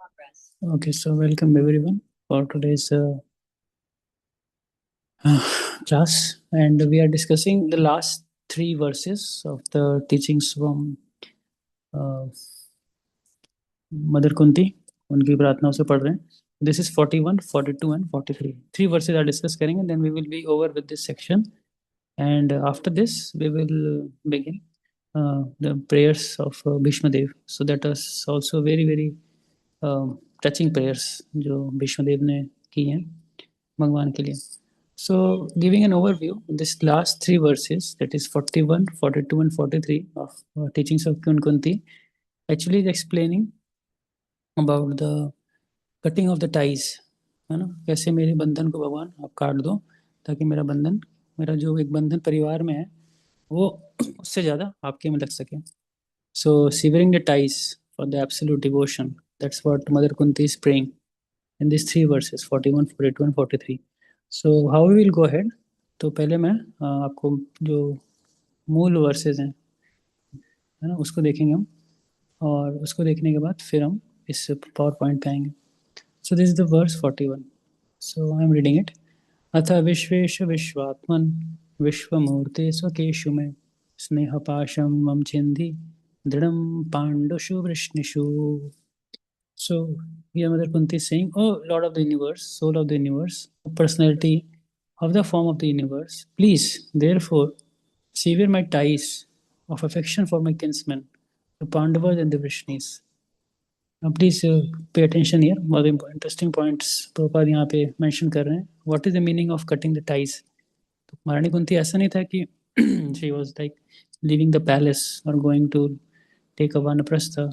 Okay, so welcome everyone for today's class, and we are discussing the last three verses of the teachings from uh, Mother Kunti. उनकी प्रार्थनाओं से पढ़ रहे हैं. This is 41, 42 and 43. Three verses are discussed करेंगे, and then we will be over with this section. And after this, we will begin the prayers of Bhishma Dev. So that is also very, very touching prayers जो भीष्मदेव ने की हैं भगवान के लिए. So, giving an overview, this last three verses, that is 41, 42, and 43 of teachings of Kyun Kunti, actually is explaining about the cutting of the ties. है ना, कैसे मेरे बंधन को भगवान आप काट दो ताकि मेरा बंधन, मेरा जो एक बंधन परिवार में है वो उससे ज़्यादा आपके में लग सके. So, severing the ties for the absolute devotion, that's what Mother Kunti is praying in these three verses 41, 42 and 43. So how we will go ahead. तो पहले मैं आपको जो मूल वर्सेस हैं, है ना, उसको देखेंगे हम, और उसको देखने के बाद फिर हम इस पावर पॉइंट पे आएंगे. So this is the verse 41. So I am reading it. अथ विश्वेश विश्वात्मन विश्वमूर्ते स्वकेशु मे स्नेहपाशं मम छिन्धि दृढ़ं पाण्डुषु वृष्णिषु. So here Mother Kunti is saying, "Oh Lord of the universe, Soul of the universe, personality of the form of the universe, please, therefore, sever my ties of affection for my kinsmen, the Pandavas and the Vrishnis." Now please pay attention here. बहुत interesting points Prabhupada यहाँ पे mention कर रहे हैं. What is the meaning of cutting the ties? तो महारानी कुंती ऐसा नहीं था कि she was like leaving the palace or going to take a vanaprastha.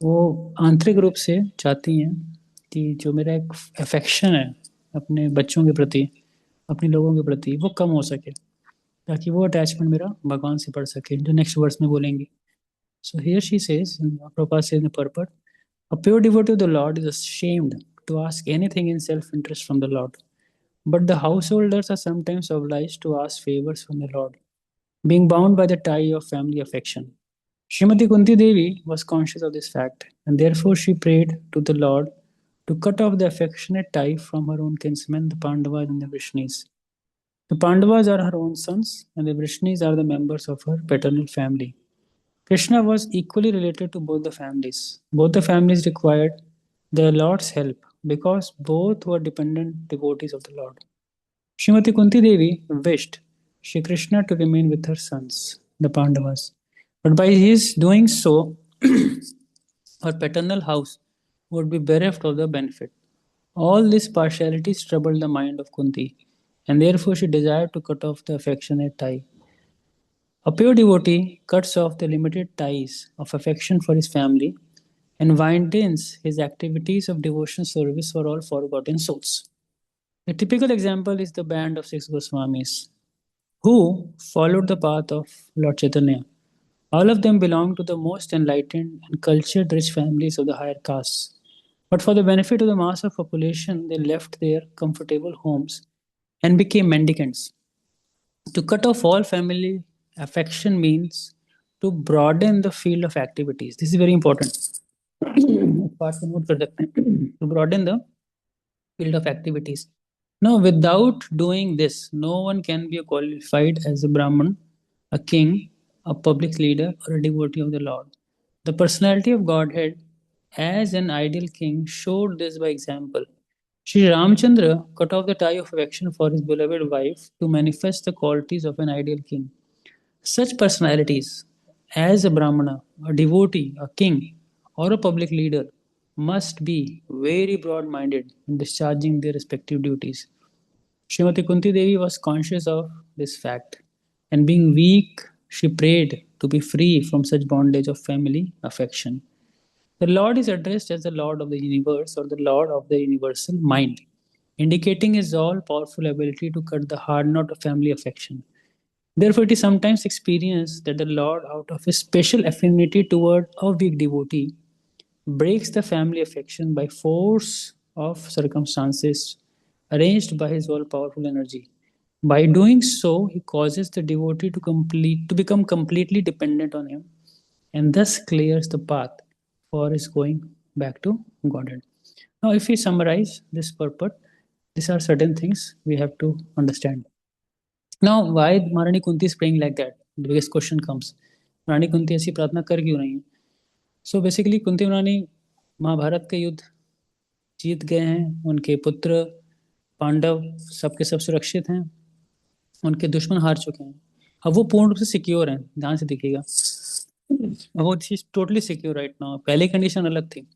वो आंतरिक रूप से चाहती हैं कि जो मेरा एक अफेक्शन है अपने बच्चों के प्रति, अपने लोगों के प्रति, वो कम हो सके ताकि वो अटैचमेंट मेरा भगवान से बढ़ सके, जो नेक्स्ट वर्स में बोलेंगे. So here she says, Prabhupada says in purport, a pure devotee of the Lord is ashamed to ask anything in self interest from the Lord, but the householders are sometimes obliged to ask favors from the Lord, being bound by the tie of family affection. Srimati Kunti Devi was conscious of this fact, and therefore she prayed to the Lord to cut off the affectionate tie from her own kinsmen, the Pandavas and the Vrishnis. The Pandavas are her own sons, and the Vrishnis are the members of her paternal family. Krishna was equally related to both the families. Both the families required the Lord's help because both were dependent devotees of the Lord. Srimati Kunti Devi wished Shri Krishna to remain with her sons, the Pandavas, but by his doing so, her paternal house would be bereft of the benefit. All these partialities troubled the mind of Kunti, and therefore she desired to cut off the affectionate tie. A pure devotee cuts off the limited ties of affection for his family and widens his activities of devotion service for all forgotten souls. A typical example is the band of six Goswamis, who followed the path of Lord Chaitanya. All of them belonged to the most enlightened and cultured rich families of the higher castes. But for the benefit of the mass of population, they left their comfortable homes and became mendicants. To cut off all family affection means to broaden the field of activities. This is very important. Part को note कर सकते हैं. To broaden the field of activities. Now, without doing this, no one can be qualified as a Brahman, a king, a public leader, or a devotee of the Lord. The personality of Godhead as an ideal king showed this by example. Sri Ramchandra cut off the tie of affection for his beloved wife to manifest the qualities of an ideal king. Such personalities, as a Brahmana, a devotee, a king, or a public leader, must be very broad minded in discharging their respective duties. Srimati Kunti Devi was conscious of this fact, and being weak, she prayed to be free from such bondage of family affection. The Lord is addressed as the Lord of the universe or the Lord of the universal mind, indicating his all powerful ability to cut the hard knot of family affection. Therefore, it is sometimes experienced that the Lord, out of his special affinity toward a weak devotee, breaks the family affection by force of circumstances arranged by his all powerful energy. By doing so, he causes the devotee to become completely dependent on him and thus clears the path for his going back to Godhead. Now, if we summarize this purport, these are certain things we have to understand. Now, why Maharani Kunti is praying like that? The biggest question comes. Maharani Kunti ऐसी प्रार्थना कर क्यों रही है? So basically, Kunti महारानी महाभारत के युद्ध जीत गए हैं, उनके पुत्र पांडव सबके सब सुरक्षित हैं, उनके दुश्मन हार चुके हैं, अब वो पूर्ण रूप से सिक्योर हैं, ध्यान से देखिएगा, वो चीज टोटली सिक्योर राइट नाउ, पहले कंडीशन अलग थी.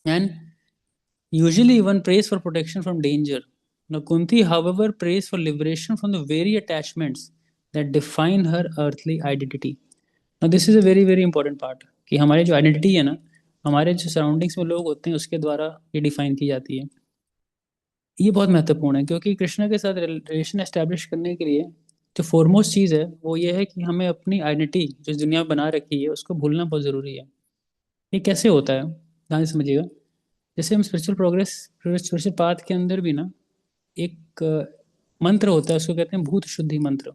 And usually one praise for protection from danger. Now Kunti, however, prays for liberation from the very attachments that define her earthly identity. Now this is a very very important part कि हमारी जो identity है ना, हमारे जो surroundings में लोग होते हैं उसके द्वारा ये डिफाइन की जाती है. ये बहुत महत्वपूर्ण है क्योंकि कृष्णा के साथ रिलेशन एस्टेब्लिश करने के लिए जो फॉरमोस्ट चीज़ है वो ये है कि हमें अपनी आइडेंटिटी जो इस दुनिया में बना रखी है उसको भूलना बहुत ज़रूरी है. ये कैसे होता है, ध्यान से समझिएगा. जैसे हम स्पिरिचुअल प्रोग्रेस, स्पिरिचुअल पाथ के अंदर भी ना एक मंत्र होता है, उसको कहते हैं भूत शुद्धि मंत्र.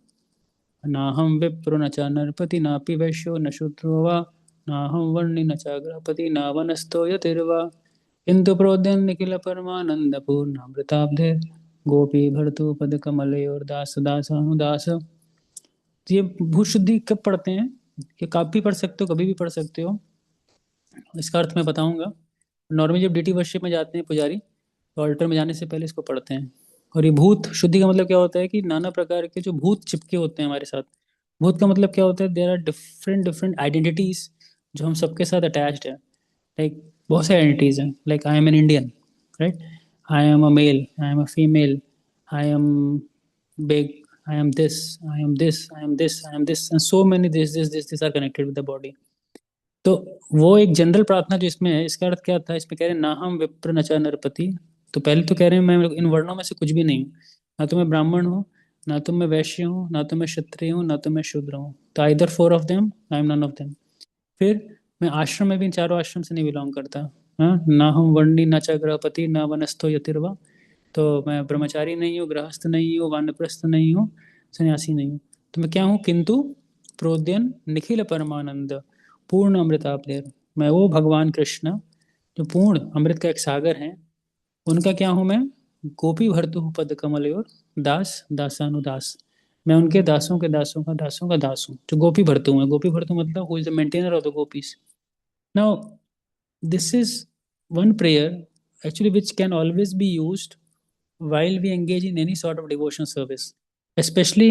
ना हम विप्रो न च नरपति नापि वैश्यो न शूद्रो वा ना हम वर्णि न च गृहपति न वनस्थो यतिर्वा किंतु प्रोद्यन निखिल परमानंद पूर्णामृताब्धे गोपी भर्तु पद कमले और दास दास अनुदास. तो ये भूत शुद्धि कब पढ़ते हैं? कि कभी भी पढ़ सकते हो, कभी भी पढ़ सकते हो. इसका अर्थ मैं बताऊंगा. नॉर्मली जब डीटी वर्शिप में जाते हैं पुजारी तो ऑल्टर में जाने से पहले इसको पढ़ते हैं. और ये भूत शुद्धि का मतलब क्या होता है कि नाना प्रकार के जो भूत चिपके होते हैं हमारे साथ. भूत का मतलब क्या होता है? There are different different identities जो हम सबके साथ अटैच्ड है. लाइक बहुत सारी आइडेंटिटीज हैं. Like I am an Indian, right? I am a male, I am a female, I am big, I am this, I am this, I am this, I am this, and so many this are connected with the body. तो वो एक general प्रार्थना जो इसमें है, इसका अर्थ क्या था? इसमें कह रहे हैं ना हम विप्र न च नरपति. तो पहले तो कह रहे हैं मैं इन वर्णों में से कुछ भी नहीं हूँ. ना तो मैं ब्राह्मण हूँ, ना तो मैं वैश्य हूँ, ना तो मैं क्षत्रिय हूँ, ना तो मैं शूद्र हूँ. तो either four of them, I am none of them. फिर मैं आश्रम में भी इन चारों आश्रम से नहीं बिलोंग करता. हाँ, ना हम वर्णी न च गृहपति न वनस्थो यतिर्वा. तो मैं ब्रह्मचारी नहीं हूँ, गृहस्थ नहीं हूँ, वानप्रस्थ नहीं हूँ, सन्यासी नहीं हूँ. तो मैं क्या हूँ? किंतु प्रोद्यन निखिल परमानंद पूर्ण अमृताप्लेर. मैं वो भगवान कृष्ण जो पूर्ण अमृत का एक सागर है, उनका क्या हूँ मैं? गोपी भर्तु पद कमल और दास दासानुदास. मैं उनके दासों के दासों का दास हूँ जो गोपी भर्तु है. गोपी भर्तु मतलब who is the maintainer of the gopis. Now this is one prayer actually which can always be used while we engage in any sort of devotion service, especially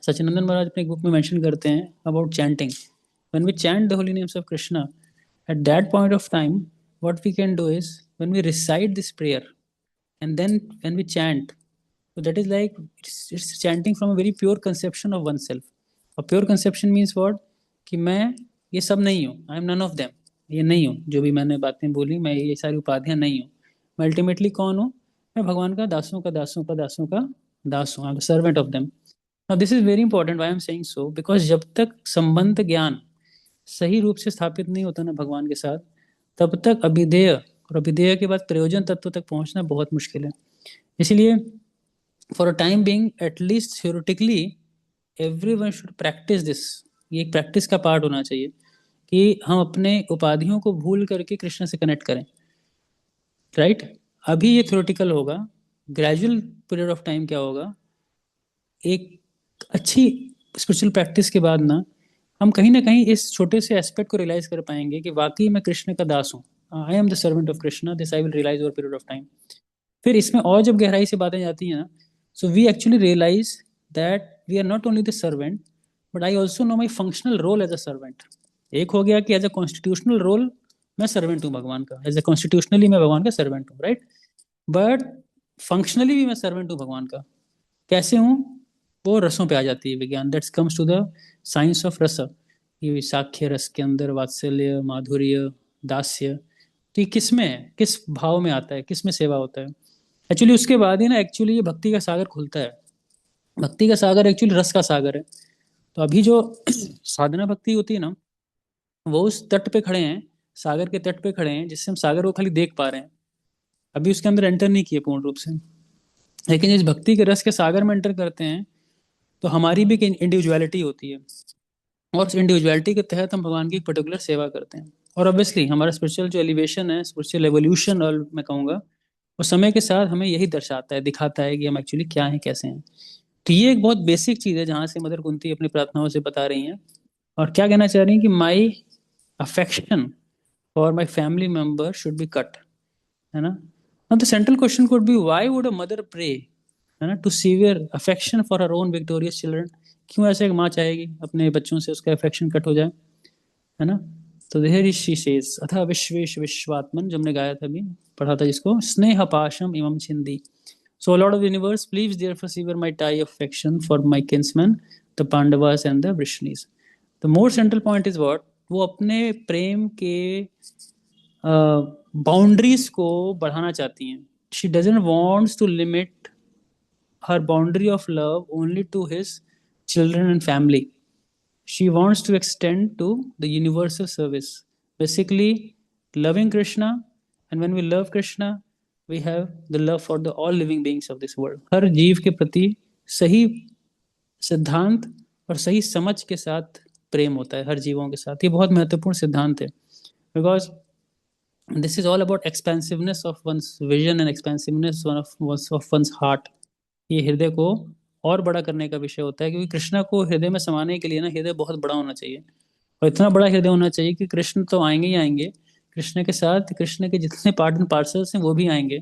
Sachinandan Maharaj अपने बुक में मेंशन करते हैं about chanting. when we chant the holy names of Krishna, at that point of time what we can do is when we recite this prayer and then when we chant, so that is like it's chanting from a very pure conception of oneself. A pure conception means what? कि मैं ये सब नहीं हूँ, I am none of them. ये नहीं हूँ, जो भी मैंने बातें बोली, मैं ये सारी उपाधियां नहीं हूँ. मैं अल्टीमेटली कौन हूँ? मैं भगवान का दासों का दासों का दासों का दास हूँ. I M servant of them. Now this is very important. Why I am saying so? Because जब तक संबंध ज्ञान सही रूप से स्थापित नहीं होता ना भगवान के साथ, तब तक अभिधेय और अभिधेय के बाद प्रयोजन तत्व तक पहुंचना बहुत मुश्किल है. इसलिए for a time being at least theoretically everyone should practice this. ये एक प्रैक्टिस का पार्ट होना चाहिए कि हम अपने उपाधियों को भूल करके कृष्ण से कनेक्ट करें. राइट? अभी ये थ्योरेटिकल होगा. ग्रेजुअल पीरियड ऑफ टाइम क्या होगा? एक अच्छी स्पिरिचुअल प्रैक्टिस के बाद ना हम कहीं ना कहीं इस छोटे से एस्पेक्ट को रियलाइज कर पाएंगे कि वाकई मैं कृष्ण का दास हूँ. I am the servant of Krishna. This I will realize over period of time. फिर इसमें और जब गहराई से बातें जाती हैं ना, so we actually realize that we are not only the servant but I also know my functional role as a servant. एक हो गया कि एज अ कॉन्स्टिट्यूशनल रोल मैं सर्वेंट हूँ भगवान का, एज अ कॉन्स्टिट्यूशनली मैं भगवान का सर्वेंट हूँ, राइट? बट फंक्शनली भी मैं सर्वेंट हूँ भगवान का. कैसे हूँ? वो रसों पे आ जाती है विज्ञान. That's comes to the science of rasa. ये साख्य रस के अंदर वात्सल्य, माधुर्य, दास्य, तो ये किस में है? किस भाव में आता है? किस में सेवा होता है? एक्चुअली उसके बाद ही ना एक्चुअली ये भक्ति का सागर खुलता है. भक्ति का सागर एक्चुअली रस का सागर है. तो अभी जो साधना भक्ति होती है ना, वो उस तट पे खड़े हैं, सागर के तट पे खड़े हैं, जिससे हम सागर को खाली देख पा रहे हैं. अभी उसके अंदर एंटर नहीं किए पूर्ण रूप से. लेकिन इस भक्ति के रस के सागर में एंटर करते हैं तो हमारी भी एक इंडिविजुअलिटी होती है और उस इंडिविजुअलिटी के तहत हम भगवान की एक पर्टिकुलर सेवा करते हैं. और ऑब्वियसली हमारा स्पिरिचुअल जो एलिवेशन है, स्पिरिचुअल एवोल्यूशन, और मैं कहूँगा वो समय के साथ हमें यही दर्शाता है, दिखाता है कि हम एक्चुअली क्या हैं, कैसे हैं। तो ये एक बहुत बेसिक चीज़ है जहाँ से मदर कुंती अपनी प्रार्थनाओं से बता रही हैं। और क्या कहना चाह रही हैं कि my affection for my family member should be cut, है ना। Now the central question could be why would a mother pray, है ना, to severe affection for her own victorious children? क्यों ऐसे एक माँ चाहेगी अपने बच्चों से उसका अफेक्शन कट हो जाए, है ना। तो देयर शी सेज अथा विश्वेश विश्वात्मन, जो हमने गाया था अभी, पढ़ा था जिसको, स्नेह पाशम इमम छिंदी। So Lord of the universe, please therefore sever my tie of affection for my kinsmen, the Pandavas and the Vrishnis. The more central point is what? वो अपने प्रेम के बाउंड्रीज को बढ़ाना चाहती हैं. She doesn't wants to limit her boundary of love only to his children and family. She wants to extend to the universal service. Basically, loving Krishna, and when we love Krishna, we have the love for the all living beings of this world. हर जीव के प्रति सही सिद्धांत और सही समझ के साथ प्रेम होता है हर जीवों के साथ. ये बहुत महत्वपूर्ण सिद्धांत है, because this is all about expansiveness of one's vision and expansiveness of one's heart. ये हृदय को और बड़ा करने का विषय होता है, क्योंकि कृष्णा को हृदय में समाने के लिए ना हृदय बहुत बड़ा होना चाहिए, और इतना बड़ा हृदय होना चाहिए कि कृष्ण तो आएंगे ही आएंगे, कृष्ण के साथ कृष्ण के जितने पार्ट एंड पार्सल्स हैं वो भी आएंगे.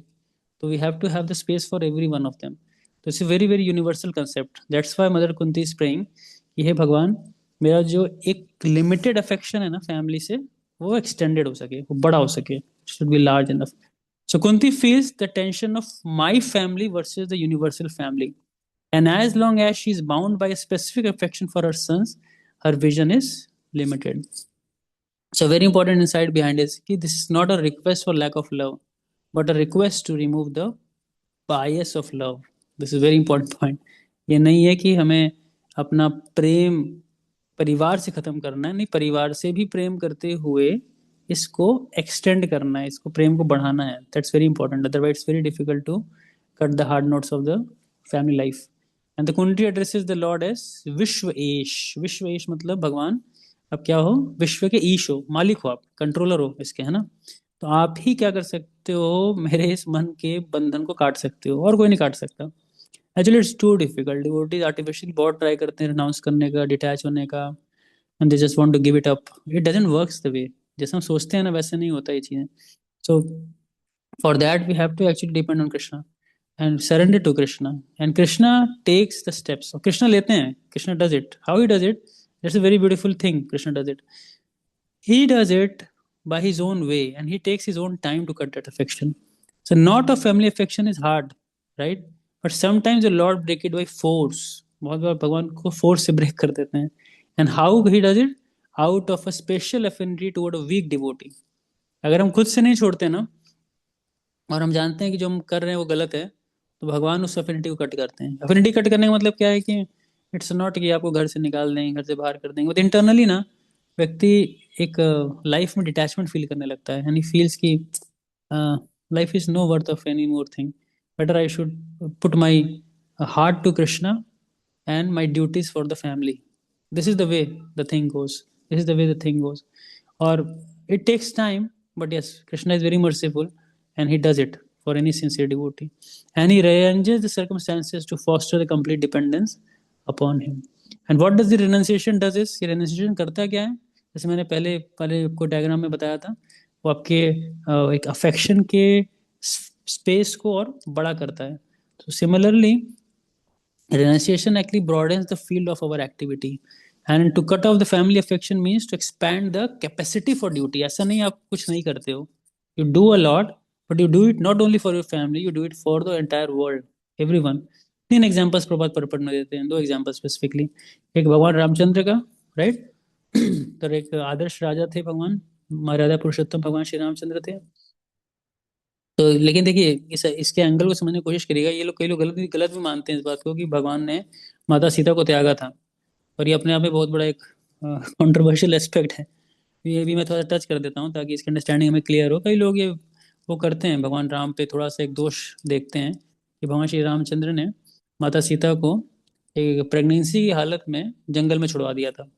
तो we have to have the space for every one of them. तो it's very very universal concept. That's why mother Kunti is praying कि हे भगवान, मेरा जो एक लिमिटेड अफेक्शन है ना फैमिली से, वो एक्सटेंडेड हो सके, वो बड़ा हो सके, should be large enough. So Kunti feels the tension of my family versus the universal family. And as long as she is bound by a specific affection for her sons, her vision is limited. So very important insight behind is कि this is not a request for lack of love, but a request to remove the bias of love. This is very important point. ये नहीं है कि हमें अपना प्रेम परिवार से खत्म करना है, नहीं, परिवार से भी प्रेम करते हुए इसको एक्सटेंड करना है, इसको प्रेम को बढ़ाना है. That's very important, otherwise it's very difficult to cut the hard knots of the family life. And the Kunti addresses the Lord as Vishwa Ish. विश्व ईश मतलब भगवान अब क्या हो, विश्व के ईश हो, मालिक हो, आप कंट्रोलर हो इसके, है ना. तो आप ही क्या कर सकते हो, मेरे इस मन के बंधन को काट सकते हो, और कोई नहीं काट सकता. Actually it's too difficult. Devotees artificial बहुत ट्राई करते हैं रिनाउंस करने का, डिटैच होने का, and they just want to give it up. It doesn't works the way जैसे हम सोचते हैं ना, वैसे नहीं होता ये चीजें. So for that we have to actually depend on Krishna and surrender to Krishna. And Krishna takes the steps. So Krishna लेते हैं, Krishna does it. How he does it? That's a very beautiful thing. Krishna does it. He does it by his own way, and he takes his own time to cut that affection. So not of family affection is hard, right? But sometimes the Lord break it by force. बहुत बार भगवान को force से break कर देते हैं. And how he does it? Out of a special affinity toward a weak devotee. अगर हम खुद से नहीं छोड़ते ना, और हम जानते हैं कि जो हम कर रहे हैं वो गलत है, तो भगवान उस अफिनिटी को कट करते हैं. अफिनिटी कट करने का मतलब क्या है कि इट्स नॉट कि आपको घर से निकाल देंगे, घर से बाहर कर देंगे. वो इंटरनली ना व्यक्ति एक लाइफ में डिटैचमेंट फील करने लगता है, यानी फील्स की life is no worth of any more thing. Better I should put my heart to Krishna and my duties for the family. This is the way the thing goes. This is the way the thing goes. Or it takes time, but yes, Krishna is very merciful, and he does it for any sincere devotee. And he rearranges the circumstances to foster the complete dependence upon him. And what does the renunciation does is, ये renunciation करता क्या है, जैसे मैंने पहले पहले आपको diagram में बताया था, वो आपके एक अफेक्शन के स्पेस को और बड़ा करता है. तो similarly renunciation actually broadens the field of our activity. And to cut off the family affection means to expand the capacity for duty. ऐसा नहीं आप कुछ नहीं करते हो. You do a lot, but you do it not only for your family, you do it for the entire world, everyone. तीन examples प्रभात purport में देते हैं, दो एग्जाम्पल स्पेसिफिकली. एक भगवान रामचंद्र का, राइट. तो एक आदर्श राजा थे भगवान, मर्यादा पुरुषोत्तम भगवान श्री रामचंद्र थे. तो लेकिन देखिए इसके एंगल को समझने की कोशिश करिएगा. ये लोग, कई लोग गलत गलत भी मानते हैं इस बात को कि भगवान ने माता सीता को त्यागा था, और ये अपने आप में बहुत बड़ा एक कंट्रोवर्शियल एस्पेक्ट है. ये भी मैं थोड़ा टच कर देता हूँ ताकि इसकी अंडरस्टैंडिंग हमें क्लियर हो. कई लोग ये वो करते हैं, भगवान राम पे थोड़ा सा एक दोष देखते हैं कि भगवान श्री रामचंद्र ने माता सीता को एक प्रेगनेंसी की हालत में जंगल में छुड़वा दिया था,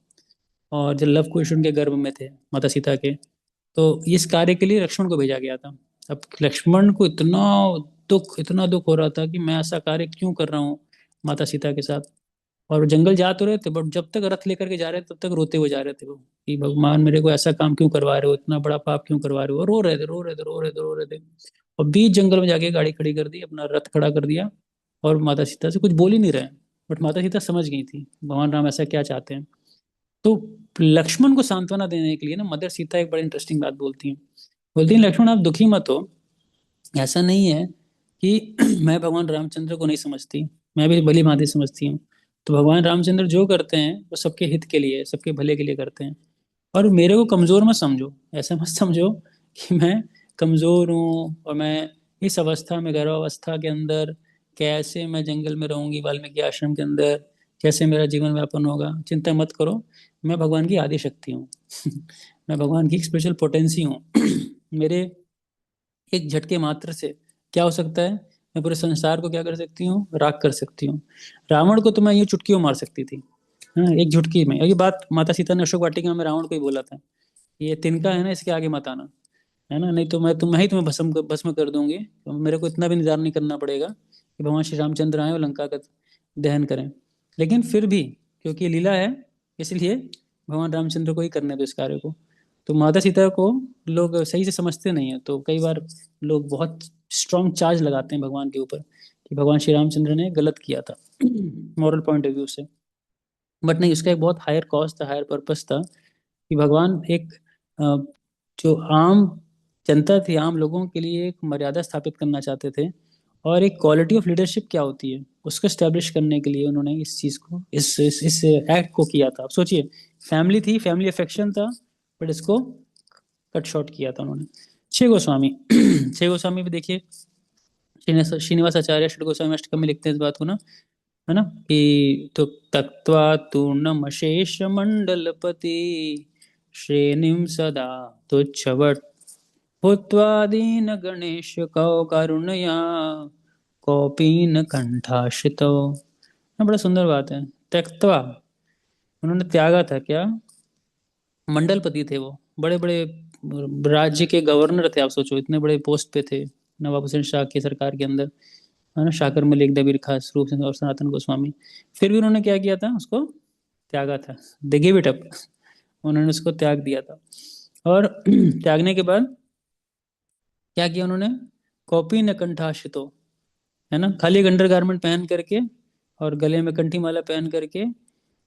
और जब लव कुश उनके गर्भ में थे माता सीता के, तो इस कार्य के लिए लक्ष्मण को भेजा गया था। अब लक्ष्मण को इतना दुख हो रहा था कि मैं ऐसा कार्य क्यों कर रहा हूँ माता सीता के साथ। और वो जंगल जा तो रहे थे, बट जब तक रथ लेकर के जा रहे थे तब तक रोते हुए जा रहे थे वो, कि भगवान मेरे को ऐसा काम क्यों करवा रहे हो, इतना बड़ा पाप क्यों करवा रहे हो। और रो रहे थे, रो रहे थे, रो रहे थे, रो रहे थे। और बीच जंगल में जाके गाड़ी खड़ी कर दी, अपना रथ खड़ा कर दिया। और माता सीता से कुछ बोल ही नहीं रहे, बट माता सीता समझ गई थी भगवान राम ऐसा क्या चाहते हैं। तो लक्ष्मण को सांत्वना देने के लिए ना मदर सीता एक बड़ी इंटरेस्टिंग बात बोलती हैं। बोलती हैं, लक्ष्मण आप दुखी मत हो। ऐसा नहीं है कि मैं भगवान रामचंद्र को नहीं समझती, मैं भी भली भांति समझती हूँ। तो भगवान रामचंद्र जो करते हैं वो सबके हित के लिए, सबके भले के लिए करते हैं। और मेरे को कमजोर मत समझो, ऐसा मत समझो कि मैं कमजोर हूँ और मैं इस अवस्था में, गर्भावस्था के अंदर कैसे मैं जंगल में रहूंगी वाल्मीकि आश्रम के अंदर, कैसे मेरा जीवन व्यापन होगा। चिंता मत करो, मैं भगवान की आदि शक्ति हूँ। मैं भगवान की स्पेशल पोटेंसी हूँ। मेरे एक झटके मात्र से क्या हो सकता है, मैं पूरे संसार को क्या कर सकती हूँ, राख कर सकती हूँ। रावण को तो मैं ये चुटकियों मार सकती थी, हाँ, एक झुटकी में। और ये बात माता सीता ने अशोक वाटिका में रावण को ही बोला था, ये तिनका है ना, इसके आगे मत आना, है ना, नहीं तो मैं ही तुम्हें भस्म भस्म कर दूंगी। तो मेरे को इतना भी इंतजार नहीं करना पड़ेगा कि भगवान श्री रामचंद्र आए और लंका का दहन करें। लेकिन फिर भी क्योंकि ये लीला है, इसलिए भगवान रामचंद्र को ही करने दो इस कार्य को। तो माता सीता को लोग सही से समझते नहीं है, तो कई बार लोग बहुत स्ट्रॉन्ग चार्ज लगाते हैं भगवान के ऊपर कि भगवान श्री रामचंद्र ने गलत किया था मॉरल पॉइंट ऑफ व्यू से। बट नहीं, उसका एक बहुत हायर कॉज था, हायर पर्पस था कि भगवान एक अ, जो आम जनता थी, आम लोगों के लिए एक मर्यादा स्थापित करना चाहते थे। और एक क्वालिटी ऑफ लीडरशिप क्या होती है उसको स्टैब्लिश करने के लिए उन्होंने इस चीज को, इस एक्ट को किया था। अब सोचिए, फैमिली थी, फैमिली अफेक्शन था, बट इसको कट शॉर्ट किया था उन्होंने। छह गोस्वामी छह गोस्वामी भी देखिए, श्रीनिवास आचार्य षट गोस्वामी अष्टकम में लिखते हैं इस बात को ना, है ना, कि तो तक्त्वा तूर्णमशेष मंडलपति श्रेणिम सदा तुच्छवट भूत्वा दीन गणेश कौ करुणया कौपीन कंठाश्रितो। बड़ा सुंदर बात है। त्यक्त्वा, उन्होंने त्यागा था क्या, मंडलपति थे वो, बड़े बड़े राज्य के गवर्नर थे। आप सोचो, इतने बड़े पोस्ट पे थे नवाब हुसैन शाह की सरकार के अंदर, है ना, शाकर मलिक, दबीर खास, रूप सिंह और सनातन गोस्वामी। फिर भी उन्होंने क्या किया था, उसको त्यागा था। दे गिव इट अप, उन्होंने उसको त्याग दिया था। और त्यागने के बाद क्या किया उन्होंने, कॉपी न कंठाशितो, है ना, खाली एक अंडर गारमेंट पहन करके और गले में कंठी माला पहन करके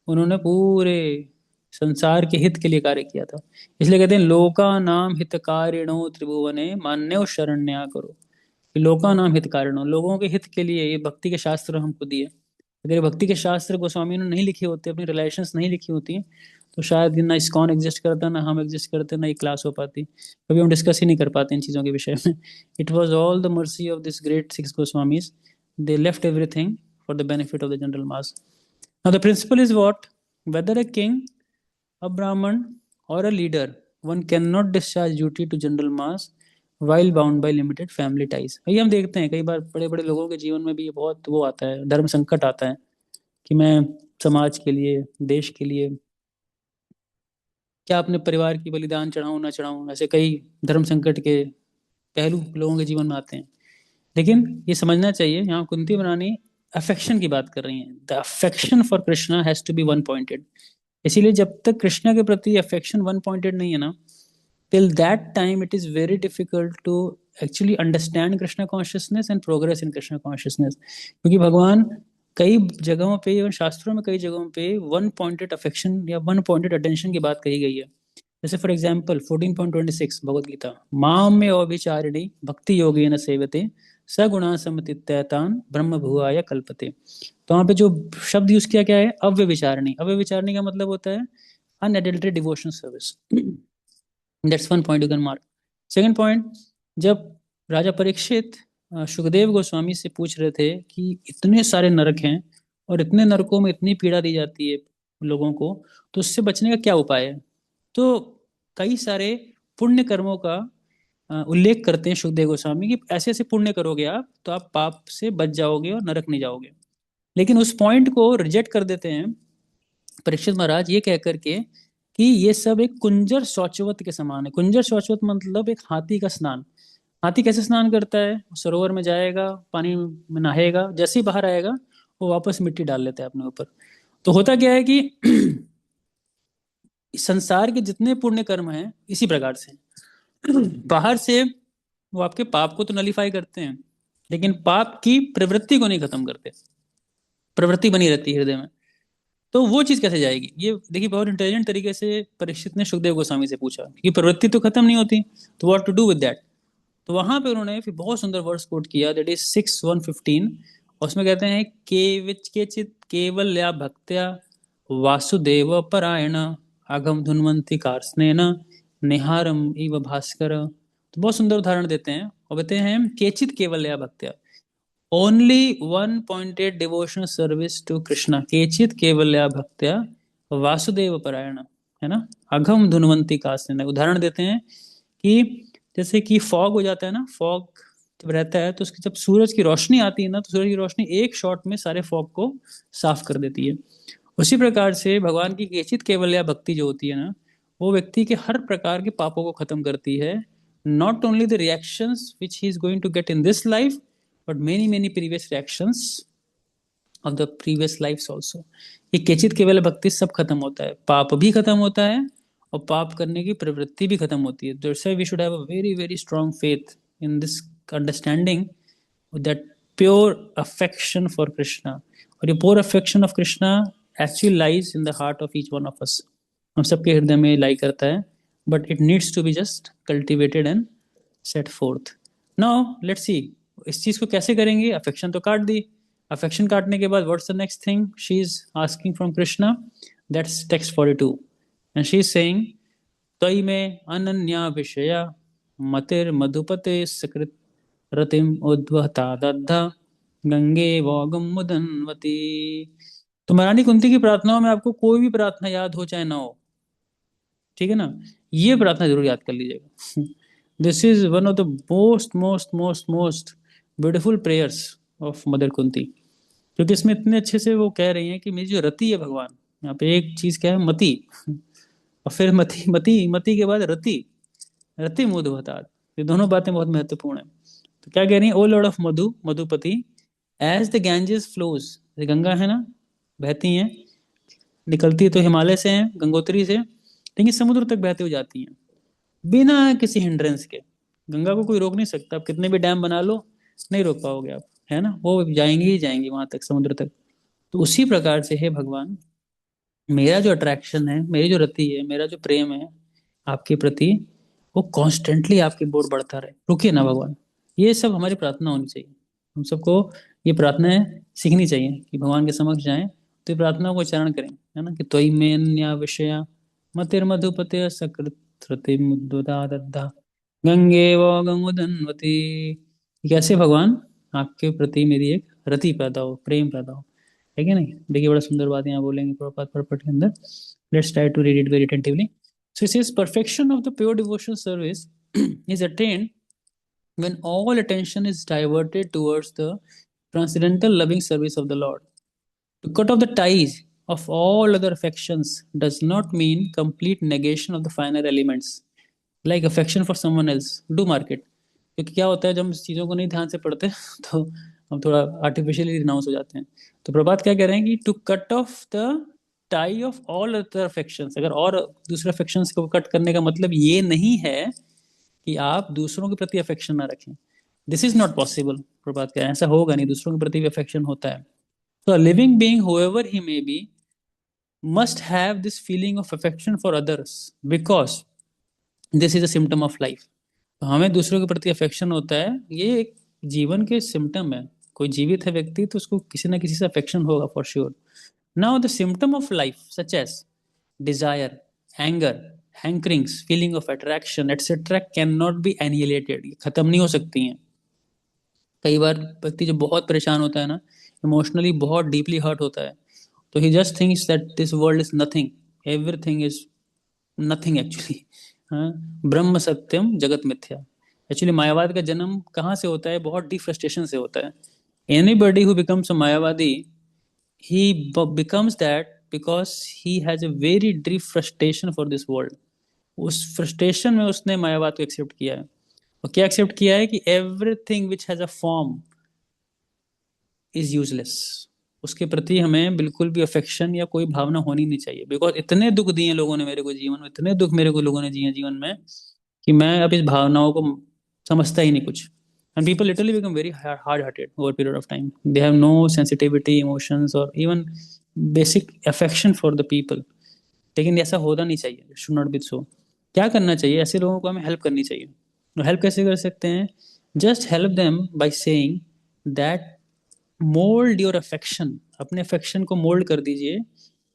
उन्होंने पूरे संसार के हित के लिए कार्य किया था। इसलिए कहते हैं लोका नाम हितकारिणो त्रिभुवने मान्यो शरण्या करो। कि लोका नाम हितकारिणो, लोगों के हित के लिए ये भक्ति के शास्त्र हमको दिए। अगर ये भक्ति के शास्त्र गोस्वामी ने नहीं लिखे होते, अपनी रिलेशंस नहीं लिखी होती, तो शायद ना इस्कॉन एग्जिस्ट करता, ना हम एग्जिस्ट करते, ना ये क्लास हो पाती, कभी हम डिस्कस ही नहीं कर पाते इन चीज़ों के विषय में। It was all the mercy of this great six Goswamis, they left everything for the benefit of the general mass. Now the principle is what, whether a king, a Brahman, or a leader, one cannot discharge duty to general mass while bound by limited family ties। ये हम देखते हैं कई बार बड़े बड़े लोगों के जीवन में भी ये बहुत वो आता है, धर्म संकट आता है कि मैं समाज के लिए, देश के लिए क्या अपने परिवार की बलिदान चढ़ाऊं ना चढ़ाऊं, ऐसे कई धर्म संकट के पहलू लोगों के जीवन में आते हैं। लेकिन ये समझना चाहिए, यहाँ कुंती बनानी अफेक्शन की बात कर रही हैं। The affection for Krishna has to be one pointed. इसीलिए जब तक कृष्णा के प्रति अफेक्शन वन पॉइंटेड नहीं है ना, till that time it is very difficult to actually understand Krishna consciousness and progress in Krishna consciousness। क्योंकि भगवान कई जगहों पे, और शास्त्रों में कई जगहों पे वन पॉइंटेड अफेक्शन या वन पॉइंटेड अटेंशन की बात कही गई है। जैसे फॉर एग्जाम्पल 14.26 भगवत गीता, माम में अविचारिणी भक्ति योगेन सेवते सगुणा समतीत्यतान ब्रह्म भुआय कल्पते। तो वहाँ पे जो शब्द यूज किया क्या है, अव्यविचारिणी। अव्यविचारिणी का मतलब होता है unadulterated devotional service. That's one point you can mark. Second point, जब राजा परीक्षित सुखदेव गोस्वामी से पूछ रहे थे कि इतने सारे नरक हैं और इतने नरकों में इतनी पीड़ा दी जाती है लोगों को, तो उससे बचने का क्या उपाय है। तो कई सारे पुण्य कर्मों का उल्लेख करते हैं सुखदेव गोस्वामी कि ऐसे ऐसे पुण्य करोगे आप तो आप पाप से बच जाओगे और नरक नहीं जाओगे। लेकिन उस पॉइंट को रिजेक्ट कर देते हैं परीक्षित महाराज, ये कह करके कि ये सब एक कुंजर शौचवत के समान है। कुंजर शौचवत मतलब एक हाथी का स्नान। हाथी कैसे स्नान करता है? सरोवर में जाएगा, पानी में नहाएगा, जैसे ही बाहर आएगा वो वापस मिट्टी डाल लेता है अपने ऊपर। तो होता क्या है कि संसार के जितने पुण्य कर्म हैं इसी प्रकार से बाहर से वो आपके पाप को तो नलीफाई करते हैं, लेकिन पाप की प्रवृत्ति को नहीं खत्म करते। प्रवृत्ति बनी रहती है हृदय में। तो वो चीज कैसे जाएगी? ये देखिए, बहुत इंटेलिजेंट तरीके से परीक्षित ने सुखदेव गोस्वामी से पूछा कि प्रवृत्ति तो खत्म नहीं होती, तो what to do with that. तो वहां पे उन्होंने फिर बहुत सुंदर वर्ड्स कोट किया, दैट इज 6:115। उसमें कहते हैं के चित केवल या भक्त्या वासुदेव परायण आगम धुन्वंती कार्स्नेन निहारम इव भास्कर। तो बहुत सुंदर उदाहरण देते हैं और कहते हैं केचित केवल या भक्त्या, only 1.8 devotional service to Krishna, केचित केवल्या भक्त्या वासुदेव परायण, है ना, अघम धुनवंती कास्तेन। उदाहरण देते हैं कि जैसे कि फॉग हो जाता है ना, फॉग जब रहता है तो उसकी जब सूरज की रोशनी आती है ना, तो सूरज की रोशनी एक शॉट में सारे फॉग को साफ कर देती है। उसी प्रकार से भगवान की केचित केवल्या भक्ति जो होती है ना, वो व्यक्ति के हर प्रकार के पापों को खत्म करती है। Not only the reactions which he is going to get in this life, but many many previous reactions of the previous lifes also. ये केचित केवल भक्ति सब खत्म होता है, पाप भी खत्म होता है और पाप करने की प्रवृत्ति भी खत्म होती है। That's why we should have a very very strong faith in this understanding that pure affection for Krishna. और ये pure affection of Krishna actually lies in the heart of each one of us. हम सबके हृदय में लाई करता है, but it needs to be just cultivated and set forth. Now let's see, इस चीज को कैसे करेंगे? अफेक्शन तो काट दी। अफेक्शन काटने के बाद what's the next thing she is asking from Krishna? That's text 42 and she is saying त्वयि में अनन्या विषया मतिर मधुपते सकृत रतिम उद्वहता दद्धा गंगे वोगम मुदन्वती। तो महारानी कुंती की प्रार्थनाओं में आपको कोई भी प्रार्थना याद हो चाहे ना हो, ठीक है ना, ये प्रार्थना जरूर याद कर लीजिएगा। This is one of the most most most most beautiful prayers of mother Kunti, क्योंकि इसमें इतने अच्छे से वो कह रही हैं कि मेरी जो रति है भगवान, यहाँ पे एक चीज क्या है, मति, और फिर मति मति मति के बाद रति, रति मुद बता। ये दोनों बातें बहुत महत्वपूर्ण है। तो क्या कह रही है? O lord of Madhu Madhupati, as the Ganges flows, Ganga है ना, बहती हैं, निकलती तो हिमालय से है, गंगोत्री से, लेकिन समुद्र तक बहती हो जाती हैं बिना किसी हिंड्रेंस के। गंगा को कोई रोक नहीं सकता, आप कितने भी डैम बना लो नहीं रोक पाओगे आप, है ना, वो जाएंगी ही जाएंगी वहां तक, समुद्र तक। तो उसी प्रकार से है भगवान, मेरा जो अट्रैक्शन है, मेरी जो रति है, मेरा जो प्रेम है आपके प्रति, वो कॉन्स्टेंटली आपकी ओर बढ़ता रहे, रुकिए ना भगवान। ये सब हमारी प्रार्थना होनी चाहिए। हम सबको ये प्रार्थनाएं सीखनी चाहिए कि भगवान के समक्ष जाएं तो ये प्रार्थना को उच्चारण करें, है ना, कि त्वयि में अन्या विषया मतिर मधुपते सकृत धृति मुद्दा दद्धा गंगे व गंगोदन्वती। कैसे भगवान आपके प्रति मेरी एक रति पैदा हो, प्रेम पैदा हो, है कि नहीं? देखिए बड़ा सुंदर बात यहाँ बोलेंगे प्रभुपाद परपट के अंदर। Let's try to read it very attentively. So it says perfection of the pure devotional service is attained when all attention is diverted towards the transcendental loving service of the Lord. To cut off the ties of all other affections does not mean complete negation of the finer elements like affection for someone else. Do mark it. क्योंकि क्या होता है, जब हम इस चीज़ों को नहीं ध्यान से पढ़ते तो हम थोड़ा आर्टिफिशियली रिनाउंस हो जाते हैं। तो प्रभात क्या कह रहे हैं कि to cut off the tie of all other affections, अगर और दूसरे अफेक्शंस को कट करने का मतलब ये नहीं है कि आप दूसरों के प्रति अफेक्शन ना रखें। This is not possible. Prabhat कह रहे हैं ऐसा होगा नहीं, दूसरों के प्रति भी अफेक्शन होता है। तो living being however he may be must have this feeling of affection for others because this is a symptom of life. तो हमें दूसरों के प्रति अफेक्शन होता है, ये एक जीवन के सिम्टम है। कोई जीवित है व्यक्ति तो उसको किसी ना किसी से अफेक्शन होगा for sure. Now the symptom of life such as desire, anger, hankerings, feeling of attraction etcetera can not be annihilated, खत्म नहीं हो सकती हैं। कई बार व्यक्ति जो बहुत परेशान होता है ना, इमोशनली बहुत डीपली हर्ट होता है, तो he just thinks that this world is nothing, everything is nothing actually. हाँ, ब्रह्म सत्यम जगत मिथ्या। एक्चुअली मायावाद का जन्म कहाँ से होता है? बहुत डीप फ्रस्ट्रेशन से होता है। Anybody who becomes a Mayavadi, he becomes that because he has a very deep frustration for this world. उस फ्रस्ट्रेशन में उसने मायावाद को एक्सेप्ट किया है। और क्या एक्सेप्ट किया है कि everything which has a form is useless. उसके प्रति हमें बिल्कुल भी अफेक्शन या कोई भावना होनी नहीं चाहिए, बिकॉज इतने दुख दिए लोगों ने मेरे को जीवन में, इतने दुख मेरे को लोगों ने दिए जीवन में कि मैं अब इस भावनाओं को समझता ही नहीं कुछ। And people literally become very hard hearted over period of time. They have no sensitivity emotions और even basic affection for the people. लेकिन ऐसा होना नहीं चाहिए, शुड नॉट बी सो। क्या करना चाहिए, ऐसे लोगों को हमें हेल्प करनी चाहिए। और हेल्प कैसे कर सकते हैं? Just help them by saying that mould your affection, अपने अफेक्शन को मोल्ड कर दीजिए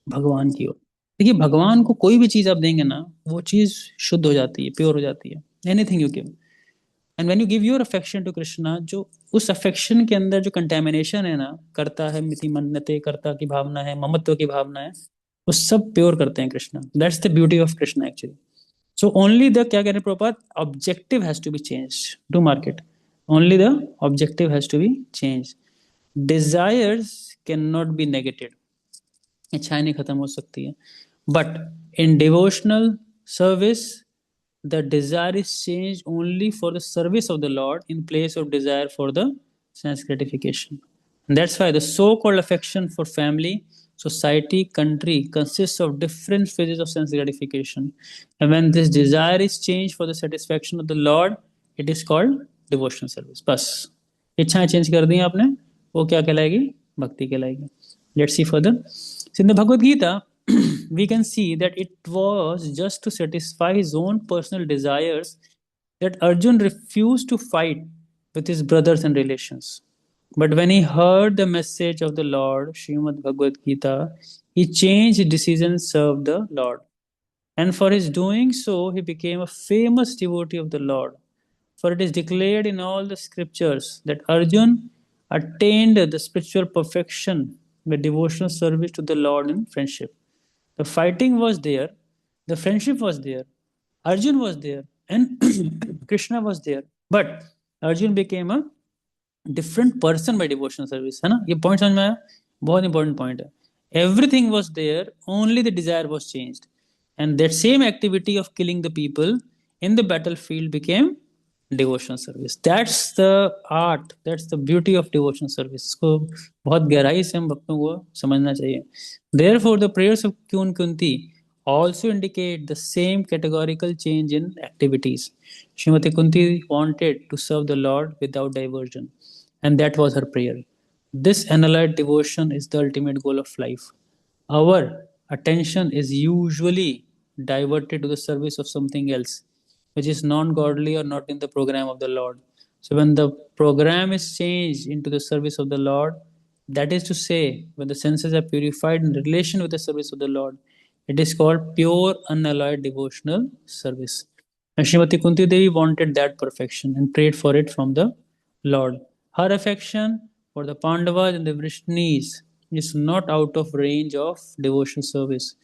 भगवान की ओर। देखिए, भगवान को कोई भी चीज आप देंगे ना, वो चीज शुद्ध हो जाती है, प्योर हो जाती है। Anything you give, and when you give your affection to Krishna, जो उस अफेक्शन के अंदर जो कंटेमिनेशन है ना, करता है मिति मन्नते, करता की भावना है, ममत्व की भावना है, वो सब प्योर करते हैं Krishna. That's the beauty of Krishna actually. So only the, क्या कह रहे हैं Prabhupada, objective has to be changed to market. Only the objective has to be changed. Desires can not be negated, इच्छाएं नहीं खत्म हो सकती है, but in devotional service the desire is changed only for the service of the Lord in place of desire for the sense gratification. And that's why the so-called affection for family, society, country consists of different phases of sense gratification. And when this desire is changed for the satisfaction of the Lord, it is called devotional service. बस इच्छाएं change कर दी आपने, वो क्या कहलाएगी? भक्ति कहलाएगी। Let's see further. In the Bhagavad Gita, we can see that it was just to satisfy his own personal desires that Arjun refused to fight with his brothers and relations. But when he heard the message of the Lord, Srimad Bhagavad Gita, he changed his decision and served the Lord. And for his doing so, he became a famous devotee of the Lord. For it is declared in all the scriptures that Arjun attained the spiritual perfection by devotional service to the Lord in friendship. The fighting was there, the friendship was there, Arjun was there, and Krishna was there. But Arjun became a different person by devotional service, है ना? ये point समझ में आया? बहुत important point है। Everything was there, only the desire was changed, and that same activity of killing the people in the battlefield became devotional service. That's the art, that's the beauty of devotional service. इसको बहुत गहराई से हम भक्तों को समझना चाहिए। Therefore, the prayers of Kyun Kunti also indicate the same categorical change in activities. Srimati Kunti wanted to serve the Lord without diversion, and that was her prayer. This unalloyed devotion is the ultimate goal of life. Our attention is usually diverted to the service of something else, which is non godly or not in the program of the Lord. So, when the program is changed into the service of the Lord, that is to say, when the senses are purified in relation with the service of the Lord, it is called pure, unalloyed devotional service. And Srimati Kunti Devi wanted that perfection and prayed for it from the Lord. Her affection for the Pandavas and the Vrishnis is not out of range of devotional service,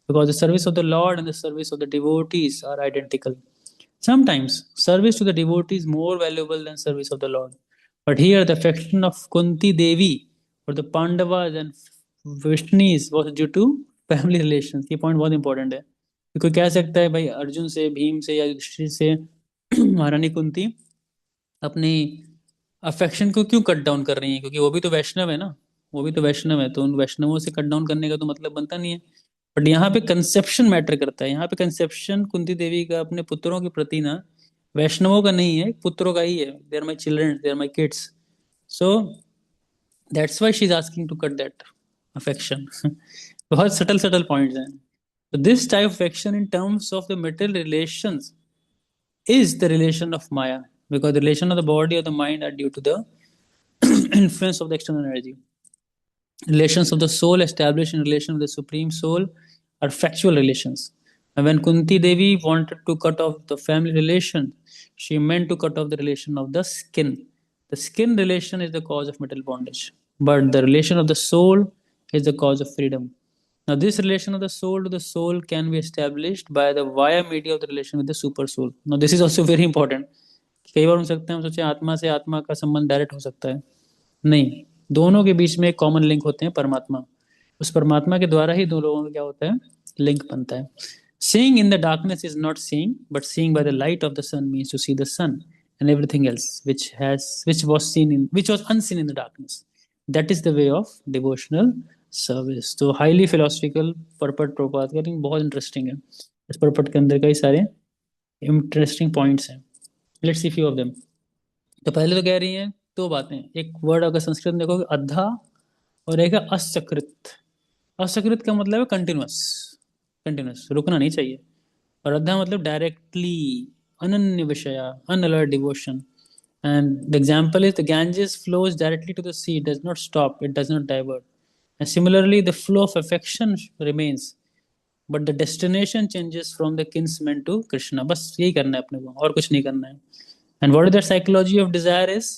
because the service of the Lord and the service of the devotees are identical. Sometimes service to the devotee is more valuable than service of the Lord. But here the affection of Kunti Devi for the Pandavas and Vrishnis was due to family relations. ये point बहुत important है। कोई कह सकता है भाई अर्जुन से, भीम से या युधिष्ठिर से महारानी कुंती अपनी अफेक्शन को क्यों कट डाउन कर रही है? क्योंकि वो भी तो वैष्णव है ना, वो भी तो वैष्णव है, तो उन वैष्णवों से कट डाउन करने का तो मतलब बनता नहीं है। बट यहाँ पे कंसेप्शन मैटर करता है। यहाँ पे कंसेप्शन कुंती देवी का अपने पुत्रों के प्रति ना वैष्णवों का नहीं है, पुत्रों का ही है। They are my children, they are my kids, so that's why she is asking to cut that affection. बहुत सटल सटल पॉइंट्स हैं। So this type of action in terms of the material relations is the relation of Maya, because the relation of the body or the mind are due to the influence of the external energy. Relations of the soul established in relation with the supreme soul are factual relations. And when Kunti Devi wanted to cut off the family relation, she meant to cut off the relation of the skin. The skin relation is the cause of material bondage, but the relation of the soul is the cause of freedom. Now, this relation of the soul to the soul can be established by the via media of the relation with the super soul. Now, this is also very important. कई बार हो सकता है हम सोचे आत्मा से आत्मा का संबंध डायरेक्ट हो सकता है, नहीं, दोनों के बीच में एक कॉमन लिंक होते हैं परमात्मा। उस परमात्मा के द्वारा ही दो लोगों का क्या होता है, लिंक बनता है. Seeing in the darkness is not seeing, but seeing by the light of the sun means to see the sun and everything else which was unseen in the darkness. That is the way of devotional service. तो highly philosophical पर्पट प्रपात का बहुत interesting है. इस पर्पट के अंदर कई सारे इंटरेस्टिंग पॉइंट्स हैं. Let's see few of them. तो पहले तो कह रही हैं दो बातें. एक वर्ड अगर संस्कृत में देखोगे अद्धा, और एक है असकृत. असकृत का मतलब है कंटिन्यूअस. कंटिन्यूअस, रुकना नहीं चाहिए. और अद्धा मतलब डायरेक्टली, अनन्य विषया, अनअलर्ट devotion. And the example is the Ganges flows directly to the sea, it does not stop, it does not divert. And similarly, the flow of affection remains, but the destination changes from the kinsman to Krishna. बस यही करना है अपने को, और कुछ नहीं करना है. And what is the psychology of desire is?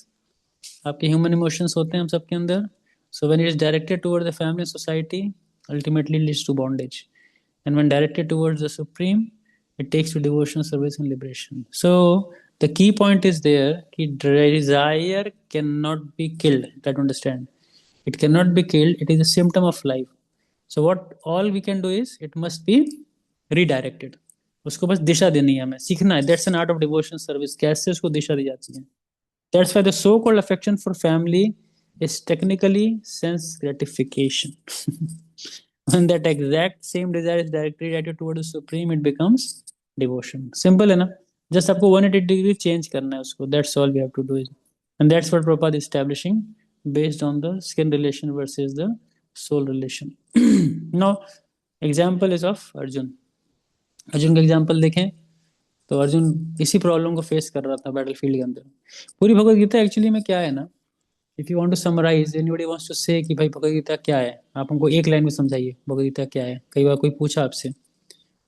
आपके ह्यूमन इमोशंस होते हैं हम सबके अंदर. So when it is directed toward the family and society, ultimately leads to bondage. And when directed towards the supreme, it takes to devotion, service, and liberation. So the key point is there that desire cannot be killed. Try to understand. It cannot be killed. It is a symptom of life. So what all we can do is it must be redirected. उसको बस दिशा देनी है, हमें सीखना है. That's an art of devotion service. कैसे उसको दिशा दी जाती है. That's why the so-called affection for family is technically sense gratification. When that exact same desire is directly directed toward the supreme, it becomes devotion. Simple है ना. Just आपको 180 degree change करना है उसको. That's all we have to do it. And that's what Prabhupada is establishing based on the skin relation versus the soul relation. Now, example is of Arjun. Arjun का example देखें तो अर्जुन इसी problem को face कर रहा था बैटल फील्ड के अंदर. पूरी भगवत गीता एक्चुअली में क्या है ना, if you want to summarize, anybody wants to say कि भाई भगवत गीता क्या है, आप हमको एक लाइन में समझाइए भगवत गीता क्या है. कई बार कोई पूछा आपसे,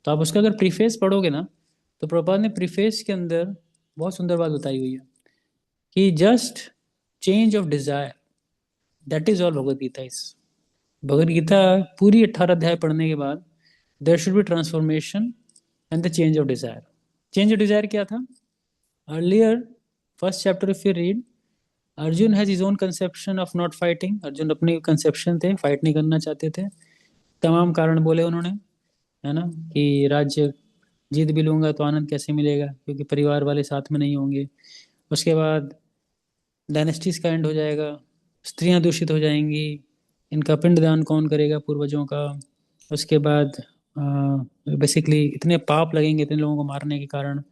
तो आप उसका अगर प्रीफेस पढ़ोगे ना, तो प्रभुपाद ने प्रीफेस के अंदर बहुत सुंदर बात बताई हुई है कि just change of desire, that is all Bhagavad Gita is. Bhagavad Gita पूरी 18 अध्याय पढ़ने के बाद there should be transformation and the change of desire. Change of desire क्या था? Earlier first chapter if you read, Arjun has his own conception of not fighting. Arjun अपनी conception थे, fight नहीं करना चाहते थे. तमाम कारण बोले उन्होंने, है ना, कि राज्य जीत भी लूंगा तो आनंद कैसे मिलेगा क्योंकि परिवार वाले साथ में नहीं होंगे. उसके बाद डायनेस्टीज का एंड हो जाएगा, स्त्रियां दूषित हो जाएंगी, इनका पिंडदान कौन करेगा पूर्वजों का. उसके बाद बेसिकली इतने पाप लगेंगे इतने लोगों को मारने के कारण.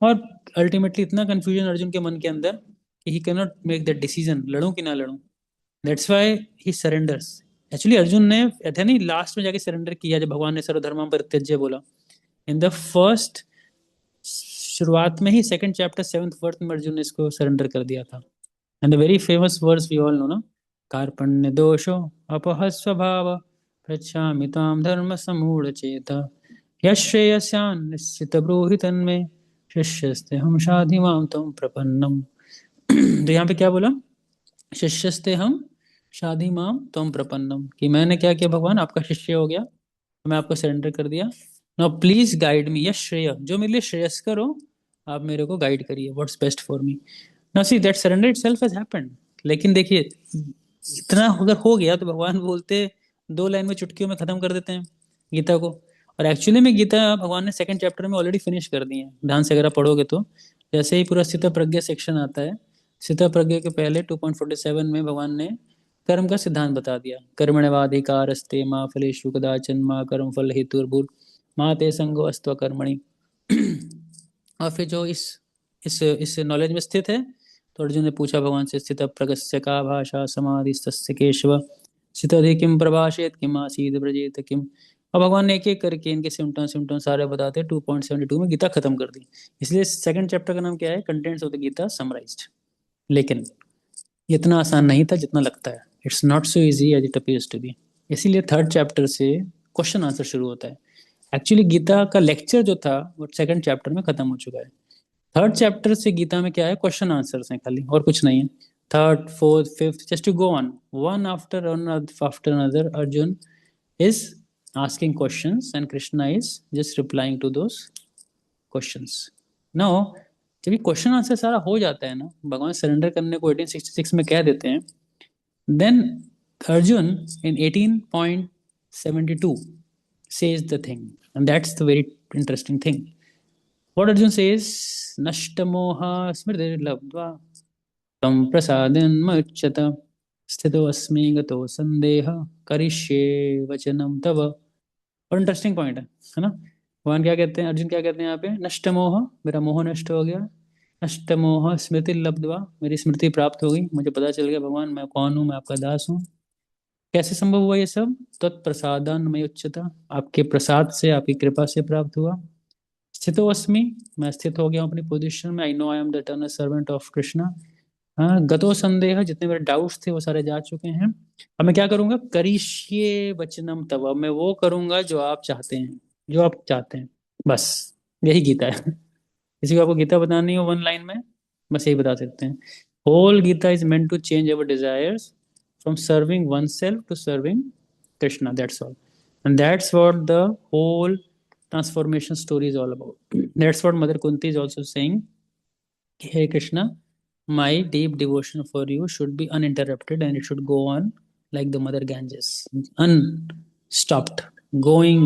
और अल्टीमेटली इतना कंफ्यूजन अर्जुन के मन के अंदर कि he can not make that decision, लड़ूं कि ना लड़ूं. That's why he surrenders. Actually Arjun ने ऐसा नहीं लास्ट में जाके सरेंडर किया जब भगवान ने सर्वधर्मां परित्यज्य बोला. इन द फर्स्ट, शुरुआत में ही सेकंड चैप्टर 7th वर्स में अर्जुन ने इसको सरेंडर कर दिया था. And the very famous verse we all know ना, कार्पण्य दोषो अपहस्वभाव पृच्छामि ताम धर्म समूढ़ चेता यश्रेयस्यान् निश्चित ब्रूहि तन्मे शिष्यस्ते हम शाधि माम तम प्रपन्नम. तो यहाँ पे क्या बोला? शिष्यस्ते हम शाधि माम तम प्रपन्नम, कि मैंने क्या किया भगवान, आपका शिष्य हो गया, मैं आपको सरेंडर कर दिया. नाउ प्लीज गाइड मी, यश श्रेय, जो मेरे लिए श्रेयस्कर हो आप मेरे को गाइड करिए, what's best for me. Now see that surrender itself has happened. लेकिन देखिए इतना अगर हो गया तो भगवान बोलते 2 लाइन में चुटकियों में खत्म कर देते हैं गीता को. और एक्चुअली में गीता भगवान ने सेकंड चैप्टर में ऑलरेडी फिनिश कर दी है. ध्यान से अगर आप पढ़ोगे तो जैसे ही पूरा स्थित प्रज्ञा सेक्शन आता है, स्थित प्रज्ञा के पहले 2.47 में भगवान ने कर्म का सिद्धांत बता दिया. कर्मण्यवाधिकारस्ते माँ फलेषु कदाचन माँ कर्म फल हेतुर्भूर् माँ ते संगो अस्त्व कर्मणि. और फिर जो इस नॉलेज में स्थित है, तो अर्जुन ने पूछा भगवान से, स्थित प्रगस्य का भाषा समाधि तस्य केशव स्थितधि किम प्रभाषेत किम आसीद ब्रजेत किम. और भगवान ने एक एक करके इनके सिम्टम सारे बताते 2.72 में गीता खत्म कर दी. इसलिए सेकंड चैप्टर का नाम क्या है? Contents of the Gita summarized. लेकिन इतना आसान नहीं था जितना लगता है. It's not so easy as it appears to be. इसीलिए थर्ड चैप्टर से क्वेश्चन आंसर शुरू होता है. एक्चुअली गीता का लेक्चर जो था वो सेकंड चैप्टर में खत्म हो चुका है. थर्ड चैप्टर से गीता में क्या है? क्वेश्चन आंसर्स हैं खाली, और कुछ नहीं है. Third, fourth, fifth, just to go on one after another, Arjun is asking questions and Krishna is just replying to those questions. Now, जब ये क्वेश्चन आंसर सारा हो जाता है ना, भगवान सरेंडर करने को 1866 में कह देते हैं, then Arjun in 18.2 72 says the thing, and that's the very interesting thing. What Arjun says, Nashtamoha smritirlabdva tam prasadin machata sthito asmi gato sandeha karishe vachanam tava. और इंटरेस्टिंग पॉइंट है ना। भगवान क्या कहते हैं, अर्जुन क्या कहते हैं यहाँ पे, नष्टमोह, मेरा मोह नष्ट हो गया, नष्टमोह स्मृति लब्ध्वा, मेरी स्मृति प्राप्त हो गई, मुझे पता चल गया भगवान मैं कौन हूँ, मैं आपका दास हूँ। कैसे संभव हुआ ये सब, तत्प्रसादान मय उच्चता, आपके प्रसाद से, आपकी कृपा से प्राप्त हुआ। स्थितो अस्मि, मैं स्थित हो गया हूँ अपनी पोजीशन में, I know I am the eternal servant of Krishna. हाँ, गतो संदेह, जितने मेरे डाउट्स थे वो सारे जा चुके हैं। अब मैं क्या करूंगा, करिष्ये वचनम तव, अब मैं वो करूंगा जो आप चाहते हैं, जो आप चाहते हैं, बस यही गीता है। किसी को आपको गीता बतानी हो वन लाइन में, बस यही बता सकते हैं। Whole Gita is meant to change our desires from serving oneself to serving Krishna, that's all. And that's what the whole transformation story is all about. That's what Mother Kunti is also saying. Hey Krishna, my deep devotion for you should be uninterrupted and it should go on like the Mother Ganges, unstopped, going.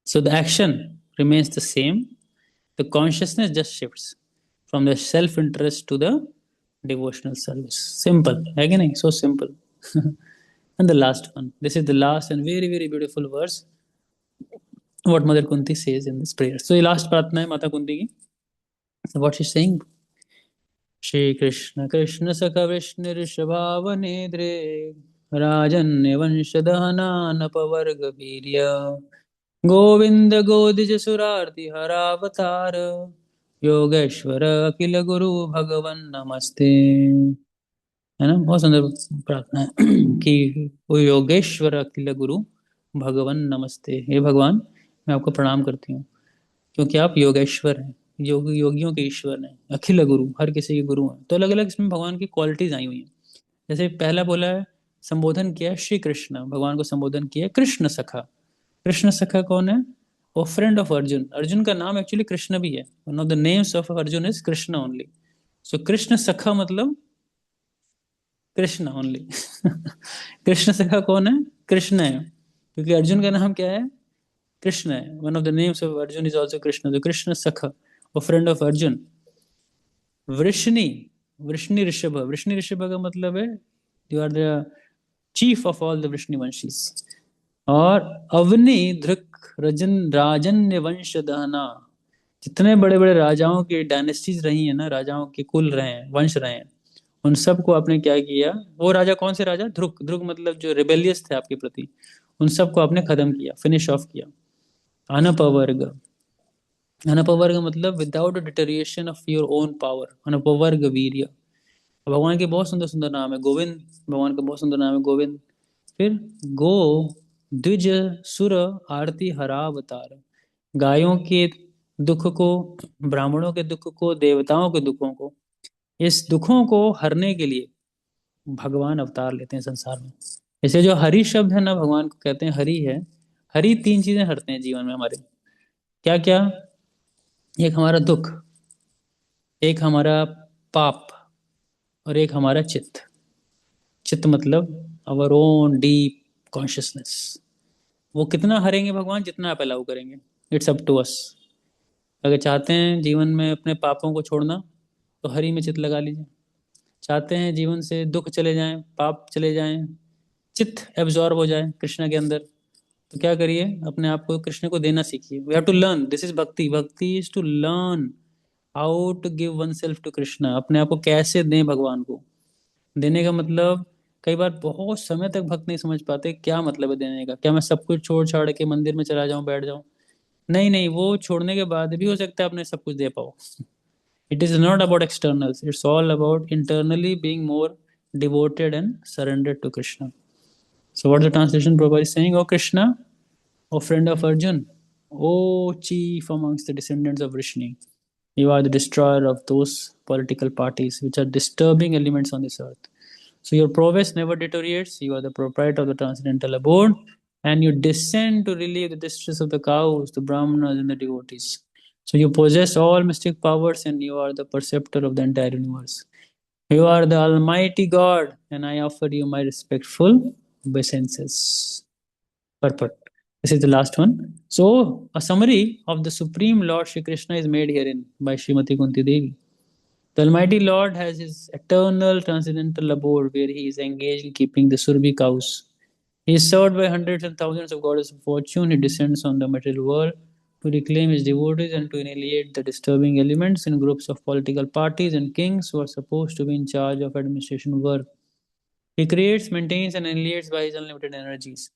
So the action remains the same. The consciousness just shifts from the self interest to the devotional service. Simple. Again, so simple. And the last one. This is the last and very, very beautiful verse what Mother Kunti says in this prayer. So, the last प्रार्थना है माता कुंती की. So what she's saying, Shri Krishna Krishna Sakha Vishnu Rishabhavanedre Rajanya Vanshadhana Napavarga Virya Govinda Godija Surarti Haravatar Yogeshwara Akila Guru Bhagavan Namaste. है ना, बहुत सुंदर प्रार्थना है कि वो योगेश्वर अखिल गुरु भगवान नमस्ते, हे भगवान मैं आपको प्रणाम करती हूँ क्योंकि आप योगेश्वर हैं, योगियों के ईश्वर हैं, अखिल गुरु, हर किसी के गुरु हैं। तो अलग अलग इसमें भगवान की क्वालिटीज आई हुई हैं। जैसे पहला बोला है, संबोधन किया श्री कृष्ण, भगवान को संबोधन किया कृष्ण सखा। कृष्ण सखा कौन है, वो फ्रेंड ऑफ अर्जुन। अर्जुन का नाम एक्चुअली कृष्ण भी है, one of the names of Arjun is Krishna only. So Krishna सखा मतलब कृष्ण ओनली। कृष्ण सखा कौन है, कृष्ण है, क्योंकि अर्जुन का नाम क्या है, कृष्ण है। One of the names of Arjun is also Krishna, तो कृष्ण सखा, वो फ्रेंड ऑफ अर्जुन। वृष्णि, वृष्णि ऋषभ, वृष्णि ऋषभ का मतलब है you are the chief of all the Vrishni वंशीज। और अवनि धृक रजन राजन्य वंश दहना, जितने बड़े बड़े राजाओं की डायनेस्टीज रही है ना, राजाओं के कुल रहे हैं, वंश रहे हैं, उन सबको आपने क्या किया, वो राजा कौन से राजा, ध्रुक, ध्रुक मतलब जो रिबेलियस थे आपके प्रति, उन सबको आपने खत्म किया, फिनिश ऑफ किया। अनपवर्ग, अनपवर्ग मतलब without deterioration of your own power, अनपवर्ग वीर्य। भगवान के बहुत सुंदर सुंदर नाम है, गोविंद, भगवान का बहुत सुंदर नाम है गोविंद। फिर गो द्विज सुर आरती हरावतार, गायों के दुख को, ब्राह्मणों के दुख को, देवताओं के दुखों को, इस दुखों को हरने के लिए भगवान अवतार लेते हैं संसार में। जैसे जो हरि शब्द है ना, भगवान को कहते हैं हरि है। हरि तीन चीजें हरते हैं जीवन में हमारे, क्या क्या, एक हमारा दुख, एक हमारा पाप, और एक हमारा चित्त। चित्त मतलब अवर ओन डीप कॉन्शियसनेस। वो कितना हरेंगे भगवान, जितना आप अलाउ करेंगे, इट्स अप टू अस। अगर चाहते हैं जीवन में अपने पापों को छोड़ना तो हरि में चित्त लगा लीजिए। चाहते हैं जीवन से दुख चले जाएं, पाप चले जाएं, चित्त एब्जॉर्ब हो जाए कृष्ण के अंदर, तो क्या करिए, अपने आप को कृष्ण को देना सीखिए। We have to learn, this is bhakti, bhakti is to learn how to give oneself to Krishna. अपने आप को कैसे दें भगवान को। देने का मतलब, कई बार बहुत समय तक भक्त नहीं समझ पाते क्या मतलब है देने का। क्या मैं सब कुछ छोड़ छाड़ के मंदिर में चला जाऊं, बैठ जाऊं, नहीं नहीं, वो छोड़ने के बाद भी हो सकता है आपने सब कुछ दे पाओ। It is not about externals, it's all about internally being more devoted and surrendered to Krishna. So what the translation Prabhupada is saying, O Krishna, O friend of Arjun, O chief amongst the descendants of Vrishni, you are the destroyer of those political parties which are disturbing elements on this earth. So your prowess never deteriorates, you are the proprietor of the transcendental abode, and you descend to relieve the distress of the cows, the brahmanas, and the devotees. So you possess all mystic powers and you are the perceptor of the entire universe. You are the Almighty God, and I offer you my respectful obeisances. Perfect. This is the last one. So, a summary of the Supreme Lord Shri Krishna is made herein by Srimati Kunti Devi. The Almighty Lord has his eternal transcendental abode where he is engaged in keeping the Surbi cows. He is served by hundreds and thousands of goddess of fortune. He descends on the material world to reclaim his devotees and to annihilate the disturbing elements in groups of political parties and kings who are supposed to be in charge of administration work. He creates, maintains, and annihilates by his unlimited energies.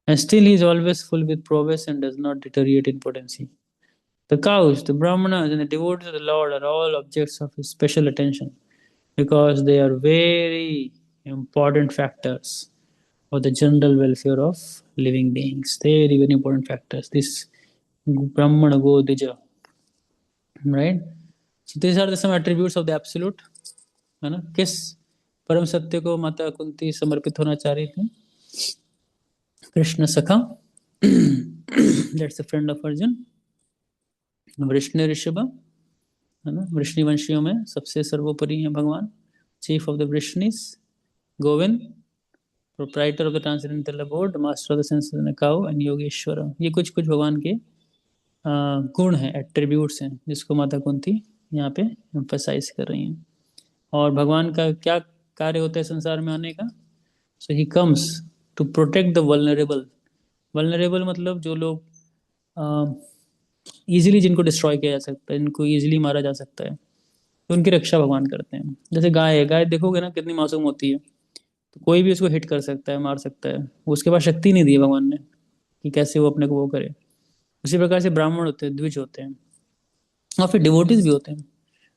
And still he is always full with prowess and does not deteriorate in potency. The cows, the brahmanas, and the devotees of the Lord are all objects of his special attention because they are very important factors for the general welfare of living beings. Very, very important factors. This Brahmana Go Dija, right? So these are the some attributes of the absolute. है ना? किस परम सत्य को माता कुंती समर्पित होना चाह रही थी? कृष्ण सखा, that's a friend of Arjun. Vrishni Rishabh, है ना? वृष्णि वंशियों में सबसे सर्वोपरि है भगवान, chief of the Vrishnis, Govind, proprietor of the transcendental abode, master of the senses and cow and Yogeshwar. ये कुछ कुछ भगवान के गुण हैं, एट्रीब्यूट्स हैं, जिसको माता कुंती यहाँ पे एम्फसाइज कर रही हैं। और भगवान का क्या कार्य होता है संसार में आने का? So he comes to protect the vulnerable. Vulnerable मतलब जो लोग इजीली, जिनको डिस्ट्रॉय किया जा सकता है, जिनको इजीली मारा जा सकता है, तो उनकी रक्षा भगवान करते हैं। जैसे गाय है, गाय देखोगे ना कितनी मासूम होती है, तो कोई भी उसको हिट कर सकता है, मार सकता है, उसके पास शक्ति नहीं दी है भगवान ने कि कैसे वो अपने को वो करे। उसी प्रकार से ब्राह्मण होते हैं, द्विज होते हैं, और फिर डिवोटीज भी होते हैं।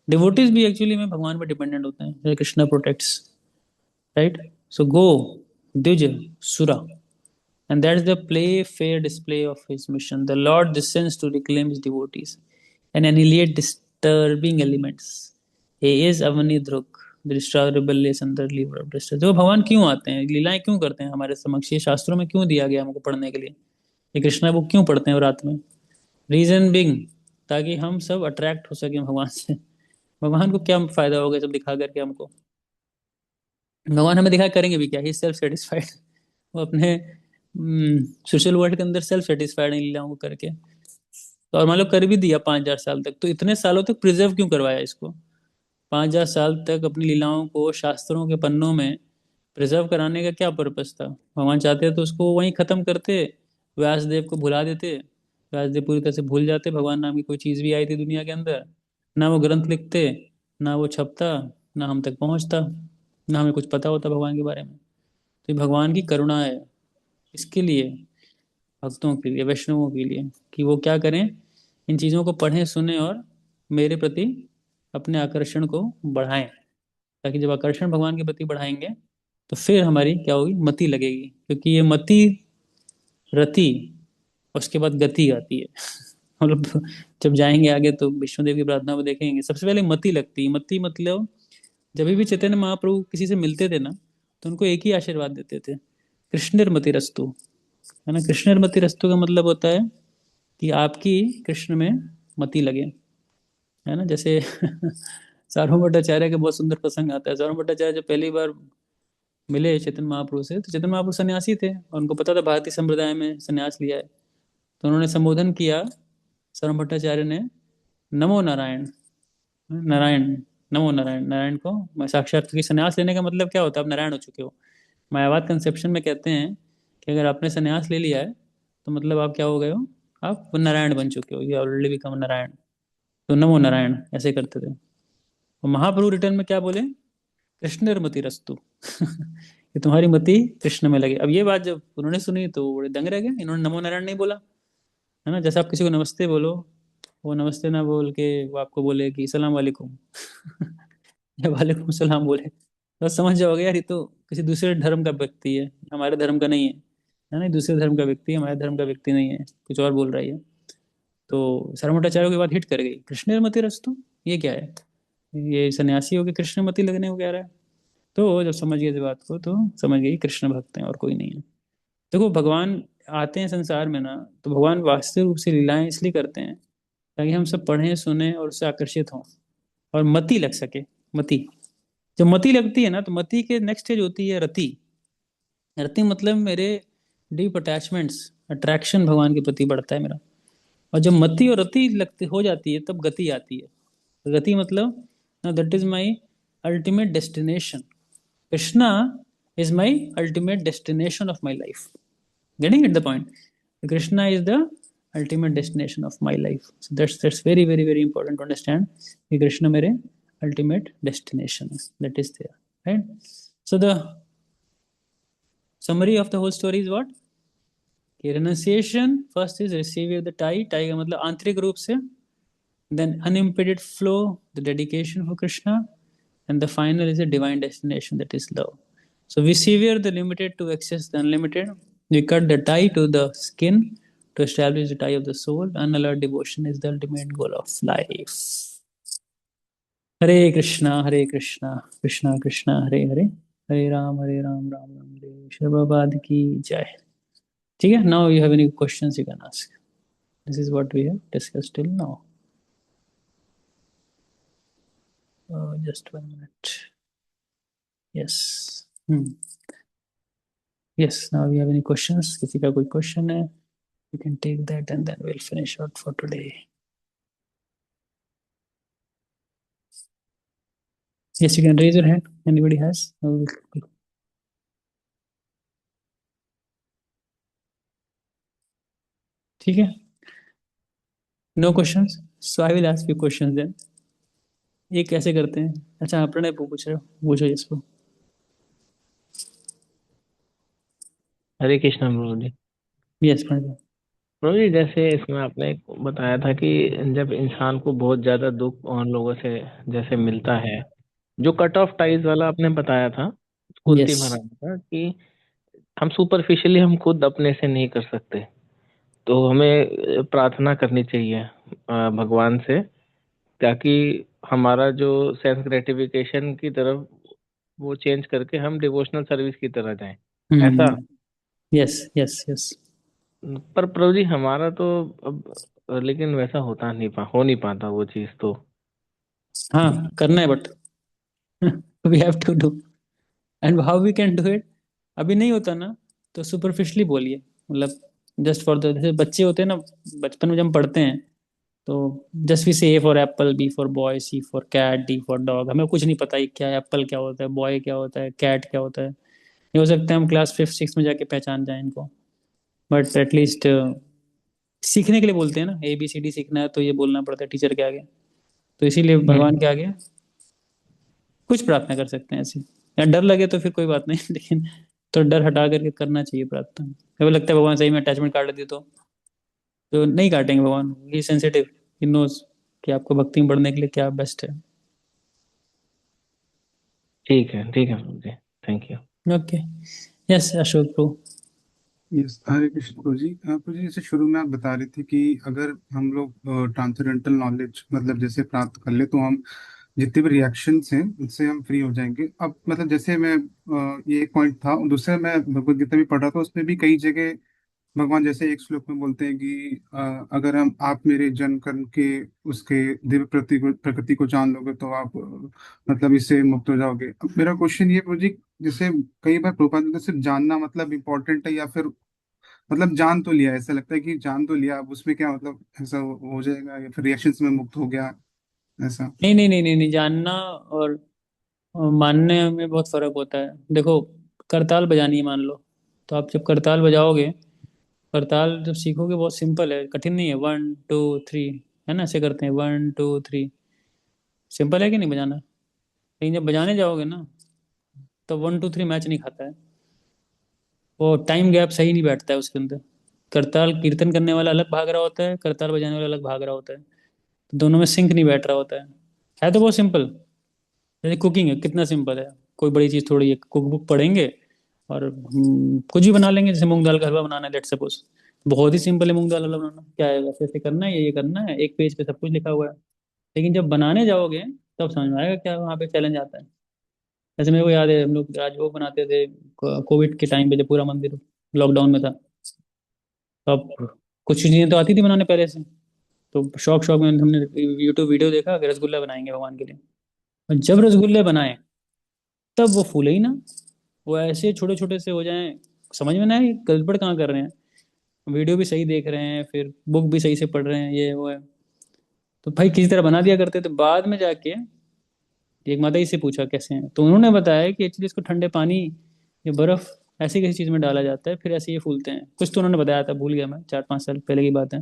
डिवोटीज भी एक्चुअली में भगवान पर डिपेंडेंट होते हैं, जैसे कृष्णा प्रोटेक्ट्स, राइट? सो गो, द्विज, सुरा, and that's the play fair display of his mission. The Lord descends to reclaim his devotees and annihilate disturbing elements. He is Avani Druk, the destroyer, rebellious, and the reliever of distress. तो भगवान क्यों आते हैं, लीलाएं क्यों करते हैं हमारे समक्ष? ये शास्त्रों में क्यों दिया गया हमको पढ़ने के लिए? ये कृष्णा बुक क्यों पढ़ते हैं रात में? रीजन बिंग, ताकि हम सब अट्रैक्ट हो सके भगवान से। भगवान को क्या फायदा होगा सब दिखा करके हमको? भगवान हमें दिखा करेंगे भी क्या? ही सेल्फ सेटिस्फाइड। वो अपने सोशल वर्ल्ड के अंदर सेल्फ सेटिस्फाइड इन लीलाओं को करके। तो और मान लो कर भी दिया 5,000 साल तक, तो इतने सालों तक प्रिजर्व क्यों करवाया इसको? 5,000 साल तक अपनी लीलाओं को शास्त्रों के पन्नों में प्रिजर्व कराने का क्या पर्पस था? भगवान चाहते तो उसको वहीं खत्म करते, व्यासदेव को भुला देते, व्यासदेव पूरी तरह से भूल जाते, भगवान नाम की कोई चीज भी आई थी दुनिया के अंदर, ना वो ग्रंथ लिखते, ना वो छपता, ना हम तक पहुंचता, ना हमें कुछ पता होता भगवान के बारे में। तो ये भगवान की करुणा है इसके लिए, भक्तों के लिए, वैष्णवों के लिए, कि वो क्या करें, इन चीज़ों को पढ़ें, सुने और मेरे प्रति अपने आकर्षण को बढ़ाएं। ताकि जब आकर्षण भगवान के प्रति बढ़ाएंगे तो फिर हमारी क्या होगी? मति लगेगी, क्योंकि ये मति, रति, उसके बाद गति आती है। मतलब जब जाएंगे आगे तो विष्णुदेव की प्रार्थना में देखेंगे, सबसे पहले मति लगती है। मति मतलब जब भी चैतन्य महाप्रभु किसी से मिलते थे ना, तो उनको एक ही आशीर्वाद देते थे, कृष्णर्मति रस्तु, है ना? कृष्णर्मति रस्तु का मतलब होता है कि आपकी कृष्ण में मति लगे, है ना? जैसे सार्वभौम भट्टाचार्य का बहुत सुंदर प्रसंग आता है। सार्वभौम भट्टाचार्य जब पहली बार मिले चैतन्य महाप्रभु से, तो चैतन्य महाप्रभु सन्यासी थे और उनको पता था भारतीय संप्रदाय में सन्यास लिया है। तो उन्होंने संबोधन किया सार्वभौम भट्टाचार्य ने, नमो नारायण, नारायण, नमो नारायण। नारायण को मैं साक्षात, क्योंकि सन्यास लेने का मतलब क्या होता है? आप नारायण हो चुके हो। मायावाद कंसेप्शन में कहते हैं कि अगर आपने सन्यास ले लिया है तो मतलब आप क्या हो गए हो? आप नारायण बन चुके हो, ये ऑलरेडी बिकम नारायण। तो नमो नारायण ऐसे करते थे। और महाप्रभु रिटर्न में क्या बोले? कृष्णर्मति रस्तु। कि तुम्हारी मति कृष्ण में लगे। अब ये बात जब उन्होंने सुनी तो बड़े दंग रह गए, इन्होंने नमो नारायण नहीं बोला, है ना? जैसे आप किसी को नमस्ते बोलो, वो नमस्ते ना बोल के वो आपको बोले कि सलाम वालेकुम, या वालेकुम सलाम बोले, तो समझ जाओगे यार ये तो किसी दूसरे धर्म का व्यक्ति है, हमारे धर्म का नहीं है ना? दूसरे धर्म का व्यक्ति है, हमारे धर्म का व्यक्ति नहीं है, कुछ और बोल रही है। तो सरमोटाचार्य की बात हिट कर गई, कृष्णमति रस्तु, ये क्या है? ये सन्यासी हो गए कृष्णमति लगने को कह रहा है। तो जब समझ गए इस बात को तो समझ गई कृष्ण भक्त हैं और कोई नहीं है। देखो भगवान आते हैं संसार में ना, तो भगवान वास्तविक रूप से लीलाएं इसलिए करते हैं ताकि हम सब पढ़ें, सुने और उससे आकर्षित हों और मति लग सके। मति, जब मति लगती है ना, तो मति के नेक्स्ट स्टेज होती है रति। रति मतलब मेरे डीप अटैचमेंट्स, अट्रैक्शन भगवान के प्रति बढ़ता है मेरा। और जब मति और रति लगती हो जाती है तब गति आती है। गति मतलब that is my ultimate destination. Krishna is my ultimate destination of my life. Getting at the point? Krishna is the ultimate destination of my life. So that's very very very important to understand. कि Krishna मेरे ultimate destination is. That is there, right? So the summary of the whole story is what? कि renunciation first is receiving the tie. Tie का मतलब आंतरिक रूप से. Then unimpeded flow, the dedication for Krishna, and the final is a divine destination, that is love. So we sever the limited to access the unlimited. We cut the tie to the skin to establish the tie of the soul. Unalloyed devotion is the ultimate goal of life. Hare Krishna, Krishna Krishna, Hare Hare, Hare Ram, Ram Ram Hare. Shri Prabhupada ki jai. ठीक है, now you have any questions you can ask. This is what we have discussed till now. Just 1 minute. Yes. Yes. Now, we have any questions? किसी का कोई question है? You can take that and then we'll finish out for today. Yes, you can raise your hand. Anybody has? ठीक है. No questions. So I will ask you questions then. ये कैसे करते हैं? अच्छा, आप प्रणय पूछ रहे हो? पूछो इसको. हरे कृष्णा प्रभु जी। Yes, प्रणय. प्रभु जी, जैसे इसमें आपने बताया था कि जब इंसान को बहुत ज्यादा दुख और लोगों से जैसे मिलता है, जो कट ऑफ टाइज वाला आपने बताया था, कुंती Yes. महाराज का, कि हम सुपरफिशियली हम खुद अपने से नहीं कर सकते, तो हमें प्रार्थना करनी चाहिए भगवान से, ताकि हमारा जो सेंस ग्रेटिफिकेशन की तरफ वो चेंज करके हम डिवोशनल सर्विस की तरह जाएं, ऐसा। Yes. Yes. Yes. पर प्रभु जी, हमारा तो अब लेकिन वैसा होता नहीं हो नहीं पाता वो चीज तो। हाँ, करना है but we have to do. And how we can do it? अभी नहीं होता ना, तो सुपरफिशली बोलिए. मतलब जस्ट फॉर द, जैसे बच्चे होते हैं ना, बचपन में जब हम पढ़ते हैं तो just we say A for apple, B for boy, C for cat, D for dog. हमें कुछ नहीं पता ये क्या है, एप्पल क्या होता है, बॉय क्या होता है, कैट क्या होता है. ये हो सकता है हम क्लास फिफ्थ सिक्स में जाके पहचान जाए इनको. बट एटलीस्ट सीखने के लिए बोलते हैं ना, ए बी सी डी सीखना है तो ये बोलना पड़ता है टीचर के आगे. तो इसीलिए भगवान हम्म। के आगे कुछ प्रार्थना कर सकते हैं ऐसी. या डर लगे तो फिर कोई बात नहीं लेकिन तो डर हटा करके करना चाहिए प्रार्थना. कभी लगता है भगवान सही में अटैचमेंट काट दी तो नहीं काटेंगे. भगवान ही सेंसिटिव, ही नोज कि आपको भक्ति में बढ़ने के लिए क्या बेस्ट है. ठीक है प्रभु जी। Thank you. Okay. Yes Ashok प्रो. यस, हरे कृष्ण गुरु जी। गुरु जी, जैसे शुरू में आप बता रहे थे कि अगर हम लोग ट्रांसेंडेंटल नॉलेज मतलब जैसे प्राप्त कर ले तो हम जितने भी रिएक्शंस हैं उनसे हम फ्री हो जाएंगे। अब मतलब जैसे मैं ये एक पॉइंट था, और दूसरा मैं भगवत गीता भी पढ़ रहा था, उसमें भी कई जगह भगवान जैसे एक श्लोक में बोलते हैं कि अगर हम आप मेरे जन्म कर्म के उसके दिव्य प्रकृति को जान लोगे तो आप मतलब इससे मुक्त हो जाओगे। अब मेरा क्वेश्चन ये है जी, जैसे कई बार प्रोपाल में सिर्फ जानना मतलब इम्पोर्टेंट है, या फिर मतलब जान तो लिया, ऐसा लगता है कि जान तो लिया, अब उसमें क्या मतलब ऐसा हो जाएगा, या फिर रिएक्शंस में मुक्त हो गया ऐसा। नहीं नहीं नहीं नहीं नहीं, जानना और मानने में बहुत फर्क होता है. देखो, करताल बजानी है मान लो, तो आप जब करताल बजाओगे, करताल जब सीखोगे बहुत सिंपल है, कठिन नहीं है. 1 2 3 है ना, ऐसे करते हैं 1 2 3. सिंपल है कि नहीं बजाना? लेकिन जब बजाने जाओगे ना, तो 1 2 3 मैच नहीं खाता है. वो टाइम गैप सही नहीं बैठता है उसके अंदर. करताल कीर्तन करने वाला अलग भाग रहा होता है, करताल बजाने वाला अलग भाग रहा होता है. तो दोनों में सिंक नहीं बैठ रहा होता है. है तो बहुत सिंपल. जैसे कुकिंग है, कितना सिंपल है. कोई बड़ी चीज़ थोड़ी है. कुक बुक पढ़ेंगे और कुछ भी बना लेंगे. जैसे मूंग दाल का हलवा बनाना है, लेट्स सपोज. बहुत ही सिंपल है मूंग दाल हलवा बनाना. क्या है, वैसे ऐसे करना है, ये करना है, एक पेज पे सब कुछ लिखा हुआ है. लेकिन जब बनाने जाओगे तब समझ में आएगा क्या वहाँ पे चैलेंज आता है. जैसे मेरे को याद है, हम लोग राजभोग बनाते थे कोविड के टाइम पे, जब पूरा मंदिर लॉकडाउन में था. तो अब कुछ चीज़ें तो आती थी बनाने पहले से. तो शौक शौक में हमने यूट्यूब वीडियो देखा कि रसगुल्ला बनाएंगे भगवान के लिए. और जब रसगुल्ले बनाए तब वो फूले ही ना. वो ऐसे छोटे छोटे से हो जाएं, समझ में ना आए गड़बड़ कहाँ कर रहे हैं, वीडियो भी सही देख रहे हैं, फिर बुक भी सही से पढ़ रहे हैं, ये वो है। तो भाई किसी तरह बना दिया करते थे। बाद में जाके एक माता जी से पूछा कैसे हैं, तो उन्होंने बताया कि एक्चुअली इसको ठंडे पानी या बर्फ ऐसी किसी चीज में डाला जाता है, फिर ऐसे ये फूलते हैं। कुछ तो उन्होंने बताया था, भूल गया मैं, 4-5 साल पहले की बात है।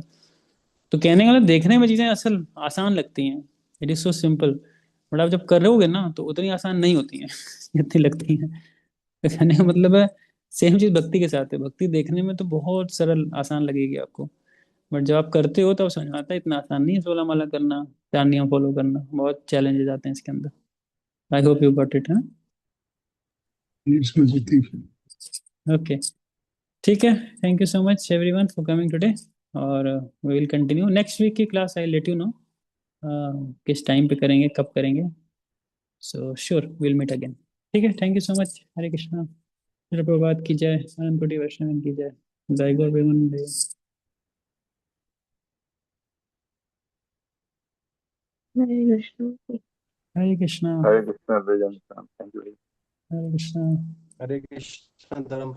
तो कहने का मतलब देखने में चीजें असल आसान लगती हैं, it is so simple, but आप जब कर रहोगे ना तो उतनी आसान नहीं होती हैं जितनी लगती हैं। तो कहने का मतलब है सेम चीज भक्ति के साथ है, भक्ति देखने में तो बहुत सरल आसान लगेगी आपको, बट जब आप करते हो तब समझ में आता है इतना आसान नहीं है 16 माला करना, 4 नियम फॉलो करना, बहुत चैलेंजेस आते हैं इसके अंदर। I hope you got it. हाँ, यस गुरुजी, थैंक यू। ओके, ठीक है। Thank you so much everyone for coming today, और we will continue next week की क्लास। आई लेट यू नो किस टाइम पे करेंगे, कब करेंगे। So sure will meet again. ठीक है, thank you so much. Hare Krishna. Prabhupada की जय, अनंत कोटि वैष्णव की जय, जय गौर प्रेमानंद। हरे कृष्ण। हरे कृष्णा। Hare Krishna, thank you. हरे कृष्णा। हरे कृष्ण धर्म